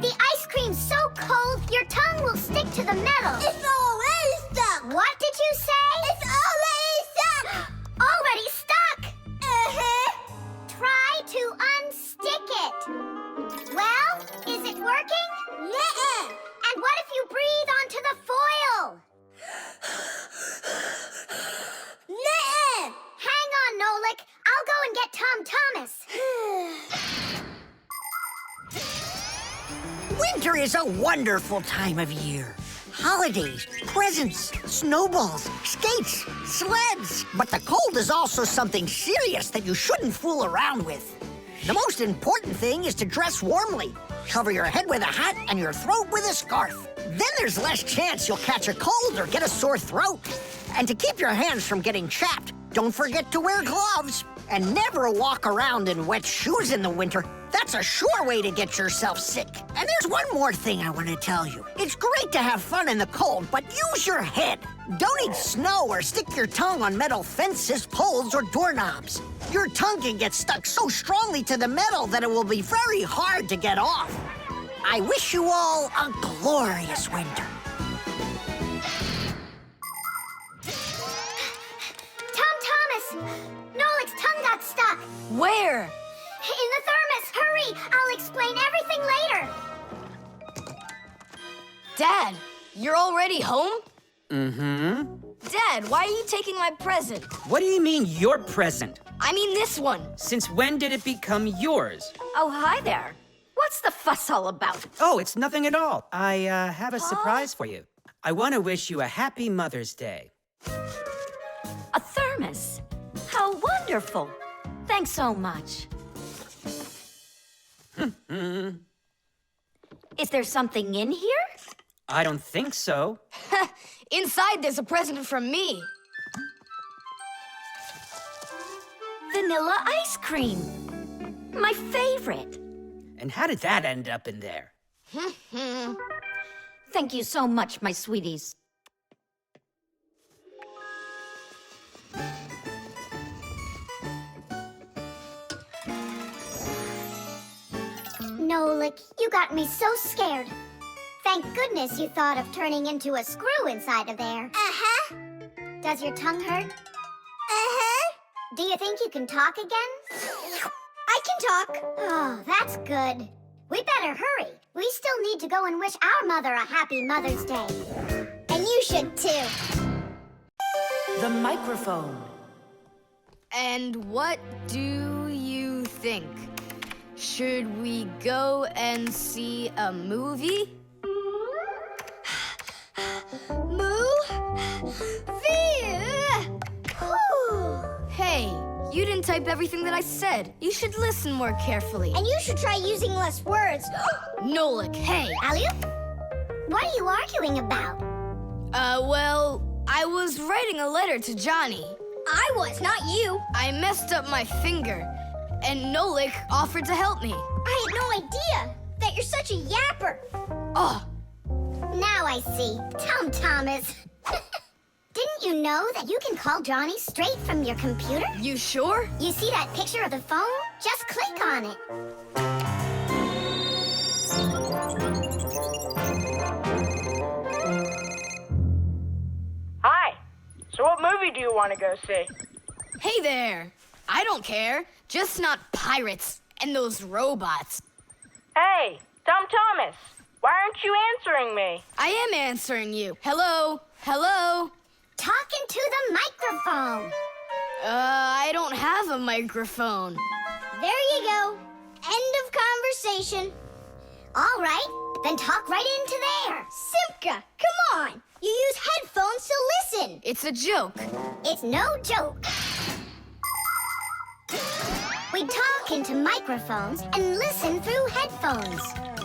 Speaker 2: The ice cream's so cold, your tongue will stick to the metal. It's already stuck! What did you say? It's already stuck! Already stuck! Uh-huh. Try to unstick it. Well, is it working? Nuh-uh. And what if you breathe onto the foil? Nuh-uh. Hang on, Nolik. I'll go and get Tom Thomas.
Speaker 5: Winter is a wonderful time of year. Holidays, presents, snowballs, skates, sleds. But the cold is also something serious that you shouldn't fool around with. The most important thing is to dress warmly. Cover your head with a hat and your throat with a scarf. Then there's less chance you'll catch a cold or get a sore throat. And to keep your hands from getting chapped, don't forget to wear gloves. And never walk around in wet shoes in the winter. That's a sure way to get yourself sick. And there's one more thing I want to tell you. It's great to have fun in the cold, but use your head. Don't eat snow or stick your tongue on metal fences, poles, or doorknobs. Your tongue can get stuck so strongly to the metal that it will be very hard to get off. I wish you all a glorious winter.
Speaker 2: Tom Thomas! Nolik's tongue got stuck.
Speaker 4: Where?
Speaker 2: In the thermos. Hurry! I'll explain everything later.
Speaker 4: Dad, you're already home?
Speaker 8: Mm-hmm.
Speaker 4: Dad, why are you taking my present?
Speaker 8: What do you mean, your present?
Speaker 4: I mean this one.
Speaker 8: Since when did it become yours?
Speaker 3: Oh, hi there. What's the fuss all about?
Speaker 8: Oh, it's nothing at all. I have a surprise for you. I want to wish you a happy Mother's Day.
Speaker 3: A thermos. How wonderful. Thanks so much. Is there something in here?
Speaker 8: I don't think so.
Speaker 4: Inside there's a present from me.
Speaker 3: Vanilla ice cream. My favorite.
Speaker 8: And how did that end up in there?
Speaker 3: Thank you so much, my sweeties.
Speaker 2: Nolik, you got me so scared. Thank goodness you thought of turning into a screw inside of there. Uh-huh. Does your tongue hurt? Uh-huh. Do you think you can talk again? I can talk. Oh, that's good. We better hurry. We still need to go and wish our mother a happy Mother's Day. And you should too.
Speaker 11: The microphone.
Speaker 4: And what do you think? Should we go and see a movie? Hey, you didn't type everything that I said. You should listen more carefully.
Speaker 2: And you should try using less words.
Speaker 4: Nolik, hey.
Speaker 2: Alley-oop? What are you arguing about?
Speaker 4: Well, I was writing a letter to Johnny.
Speaker 2: I was, not you.
Speaker 4: I messed up my finger, and Nolik offered to help me.
Speaker 2: I had no idea that you're such a yapper.
Speaker 4: Oh.
Speaker 2: Now I see. Tom Thomas. Didn't you know that you can call Johnny straight from your computer?
Speaker 4: You sure?
Speaker 2: You see that picture of the phone? Just click on it.
Speaker 12: Hi. So what movie do you want to go see?
Speaker 4: Hey there. I don't care. Just not pirates and those robots.
Speaker 12: Hey, Tom Thomas. Why aren't you answering me?
Speaker 4: I am answering you. Hello? Hello?
Speaker 2: Talking to the microphone.
Speaker 4: I don't have a microphone.
Speaker 2: There you go. End of conversation. All right, then talk right into there. Simka, come on. You use headphones to listen.
Speaker 4: It's a joke.
Speaker 2: It's no joke. We talk into microphones and listen through headphones.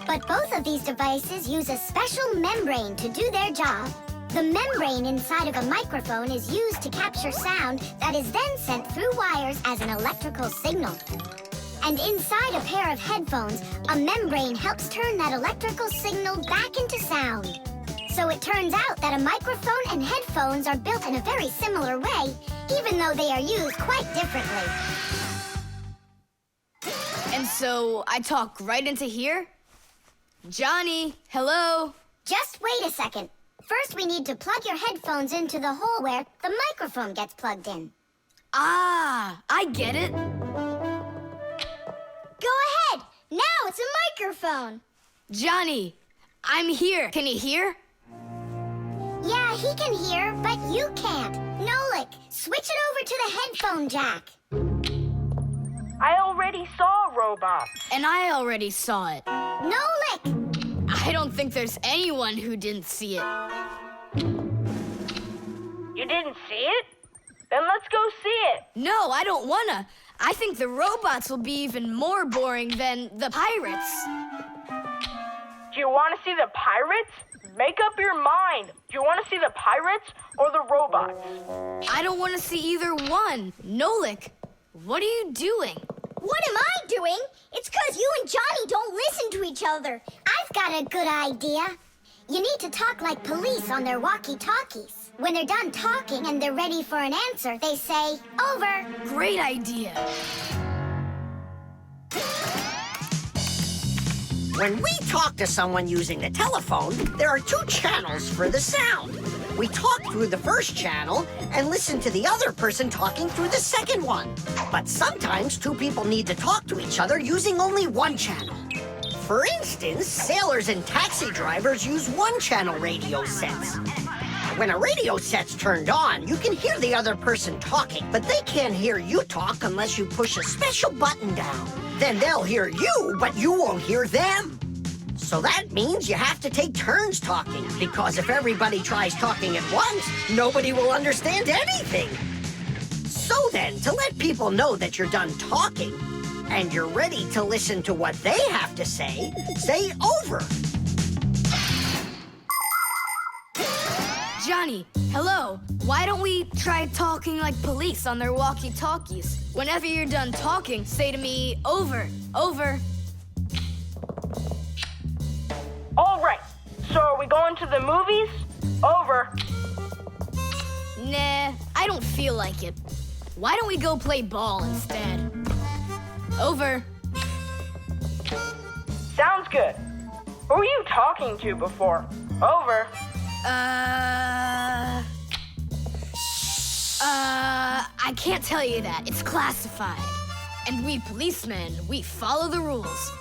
Speaker 2: But both of these devices use a special membrane to do their job. The membrane inside of a microphone is used to capture sound that is then sent through wires as an electrical signal. And inside a pair of headphones, a membrane helps turn that electrical signal back into sound. So it turns out that a microphone and headphones are built in a very similar way, even though they are used quite differently.
Speaker 4: And so I talk right into here? Johnny, hello?
Speaker 2: Just wait a second. First, we need to plug your headphones into the hole where the microphone gets plugged in.
Speaker 4: Ah, I get it.
Speaker 2: Go ahead! Now it's a microphone!
Speaker 4: Johnny, I'm here. Can you hear?
Speaker 2: Yeah, he can hear, but you can't. Nolik, switch it over to the headphone jack.
Speaker 12: I already saw a robot.
Speaker 4: And I already saw it.
Speaker 2: Nolik!
Speaker 4: I don't think there's anyone who didn't see it.
Speaker 12: You didn't see it? Then let's go see it.
Speaker 4: No, I don't wanna. I think the robots will be even more boring than the pirates.
Speaker 12: Do you want to see the pirates? Make up your mind. Do you want to see the pirates or the robots?
Speaker 4: I don't want to see either one. Nolik, what are you doing?
Speaker 2: What am I doing? It's 'cause you and Johnny don't listen to each other. I've got a good idea. You need to talk like police on their walkie-talkies. When they're done talking and they're ready for an answer, they say, over.
Speaker 4: Great idea.
Speaker 5: When we talk to someone using the telephone, there are two channels for the sound. We talk through the first channel and listen to the other person talking through the second one. But sometimes two people need to talk to each other using only one channel. For instance, sailors and taxi drivers use one-channel radio sets. When a radio set's turned on, you can hear the other person talking, but they can't hear you talk unless you push a special button down. Then they'll hear you, but you won't hear them. So that means you have to take turns talking, because if everybody tries talking at once, nobody will understand anything. So then, to let people know that you're done talking, and you're ready to listen to what they have to say over.
Speaker 4: Johnny, hello. Why don't we try talking like police on their walkie-talkies? Whenever you're done talking, say to me, over, over.
Speaker 12: All right. So are we going to the movies? Over.
Speaker 4: Nah, I don't feel like it. Why don't we go play ball instead? Over.
Speaker 12: Sounds good. Who were you talking to before? Over.
Speaker 4: I can't tell you that. It's classified. And we policemen, we follow the rules.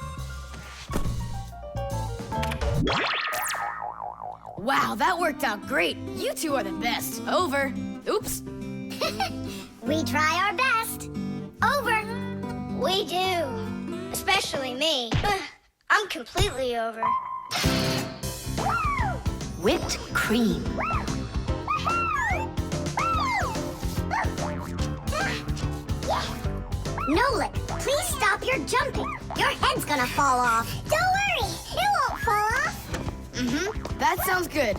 Speaker 4: Wow, that worked out great. You two are the best. Over. Oops.
Speaker 2: We try our best. Over.
Speaker 6: We do. Especially me. I'm completely over.
Speaker 5: Whipped cream.
Speaker 2: Nolik, please stop your jumping. Your head's gonna fall off. Don't worry, it won't fall off.
Speaker 4: That sounds good.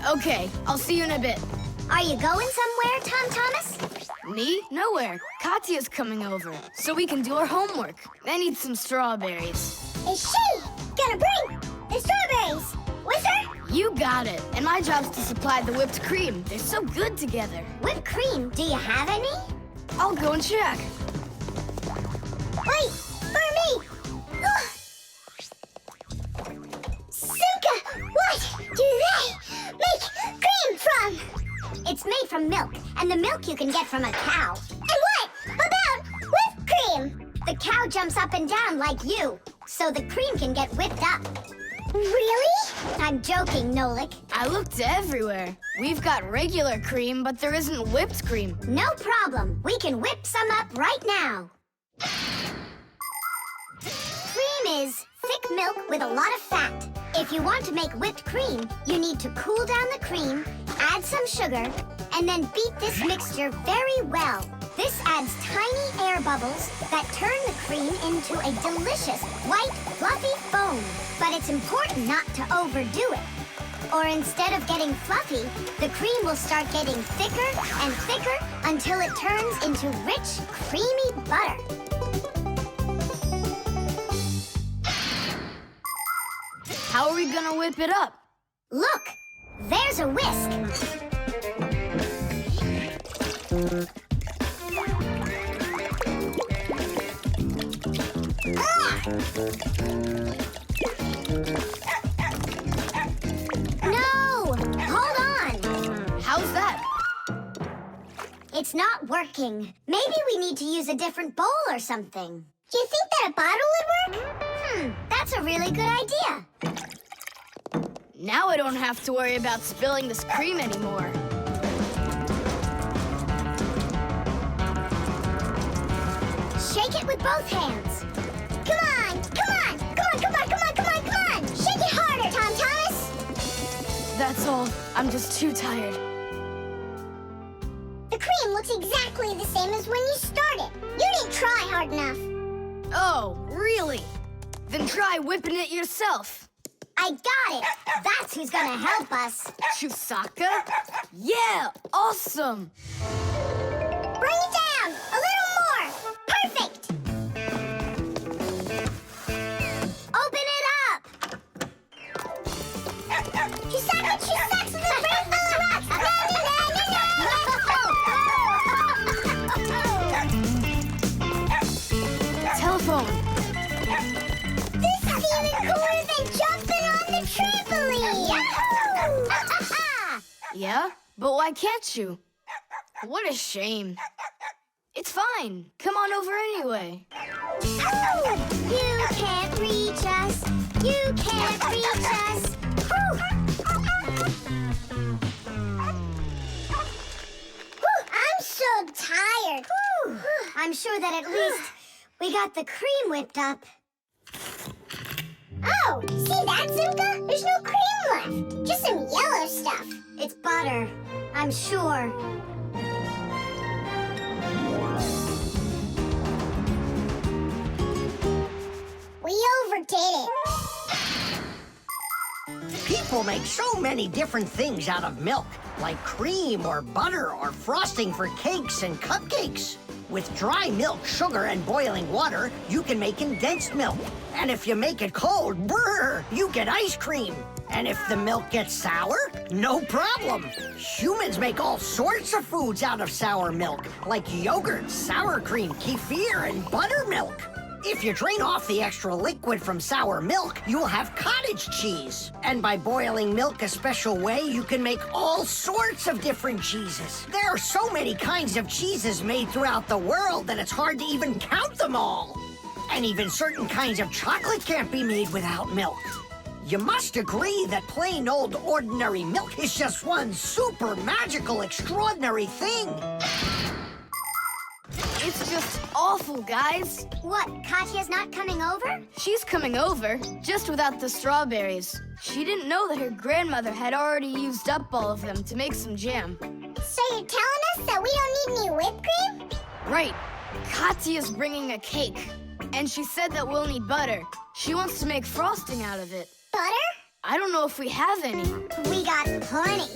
Speaker 4: Okay, I'll see you in a bit.
Speaker 2: Are you going somewhere, Tom Thomas?
Speaker 4: Me? Nowhere. Katya's coming over, so we can do our homework. I need some strawberries.
Speaker 2: Is she gonna bring the strawberries with her?
Speaker 4: You got it. And my job's to supply the whipped cream. They're so good together.
Speaker 2: Whipped cream, do you have any?
Speaker 4: I'll go and check.
Speaker 2: Wait, for me! Ugh. Simka, what do they make cream from? It's made from milk, and the milk you can get from a cow. And what about whipped cream? The cow jumps up and down like you, so the cream can get whipped up. Really? I'm joking, Nolik.
Speaker 4: I looked everywhere. We've got regular cream, but there isn't whipped cream.
Speaker 2: No problem. We can whip some up right now. Cream is thick milk with a lot of fat. If you want to make whipped cream, you need to cool down the cream, add some sugar, and then beat this mixture very well. This adds tiny air bubbles that turn the cream into a delicious, white, fluffy foam. But it's important not to overdo it. Or instead of getting fluffy, the cream will start getting thicker and thicker until it turns into rich, creamy butter.
Speaker 4: How are we gonna whip it up?
Speaker 2: Look, there's a whisk. No! Hold on!
Speaker 4: How's that?
Speaker 2: It's not working. Maybe we need to use a different bowl or something. Do you think that a bottle would work? That's a really good idea.
Speaker 4: Now I don't have to worry about spilling this cream anymore.
Speaker 2: Shake it with both hands. Come on! Come on! Come on, come on, come on, come on, come on! Shake it harder, Tom Thomas!
Speaker 4: That's all. I'm just too tired.
Speaker 2: The cream looks exactly the same as when you started. You didn't try hard enough.
Speaker 4: Oh, really? Then try whipping it yourself.
Speaker 2: I got it! That's who's gonna help us.
Speaker 4: Chusaka? Yeah, awesome!
Speaker 2: Bring it down! A little more! Perfect! Open it up! Chusaka, Chusaka, the rainbow rocks! Na, na, na, na, na!
Speaker 4: Telephone.
Speaker 2: This is even cooler than jumping on the trampoline! Yahoo!
Speaker 4: Yeah? But why can't you? What a shame. It's fine. Come on over anyway.
Speaker 2: You can't reach us. You can't reach us. Whew. I'm so tired. I'm sure that at least we got the cream whipped up. Oh, see that, Simka? There's no cream left. Just some yellow stuff. It's butter, I'm sure. We overdid it.
Speaker 5: People make so many different things out of milk, like cream or butter or frosting for cakes and cupcakes. With dry milk, sugar, and boiling water, you can make condensed milk. And if you make it cold, brr, you get ice cream. And if the milk gets sour, no problem. Humans make all sorts of foods out of sour milk, like yogurt, sour cream, kefir, and buttermilk. If you drain off the extra liquid from sour milk, you'll have cottage cheese. And by boiling milk a special way, you can make all sorts of different cheeses. There are so many kinds of cheeses made throughout the world that it's hard to even count them all. And even certain kinds of chocolate can't be made without milk. You must agree that plain old ordinary milk is just one super magical, extraordinary thing.
Speaker 4: It's just awful, guys.
Speaker 2: What, Katya's not coming over?
Speaker 4: She's coming over, just without the strawberries. She didn't know that her grandmother had already used up all of them to make some jam.
Speaker 2: So you're telling us that we don't need any whipped cream?
Speaker 4: Right. Katya's bringing a cake. And she said that we'll need butter. She wants to make frosting out of it.
Speaker 2: Butter?
Speaker 4: I don't know if we have any.
Speaker 2: We got plenty.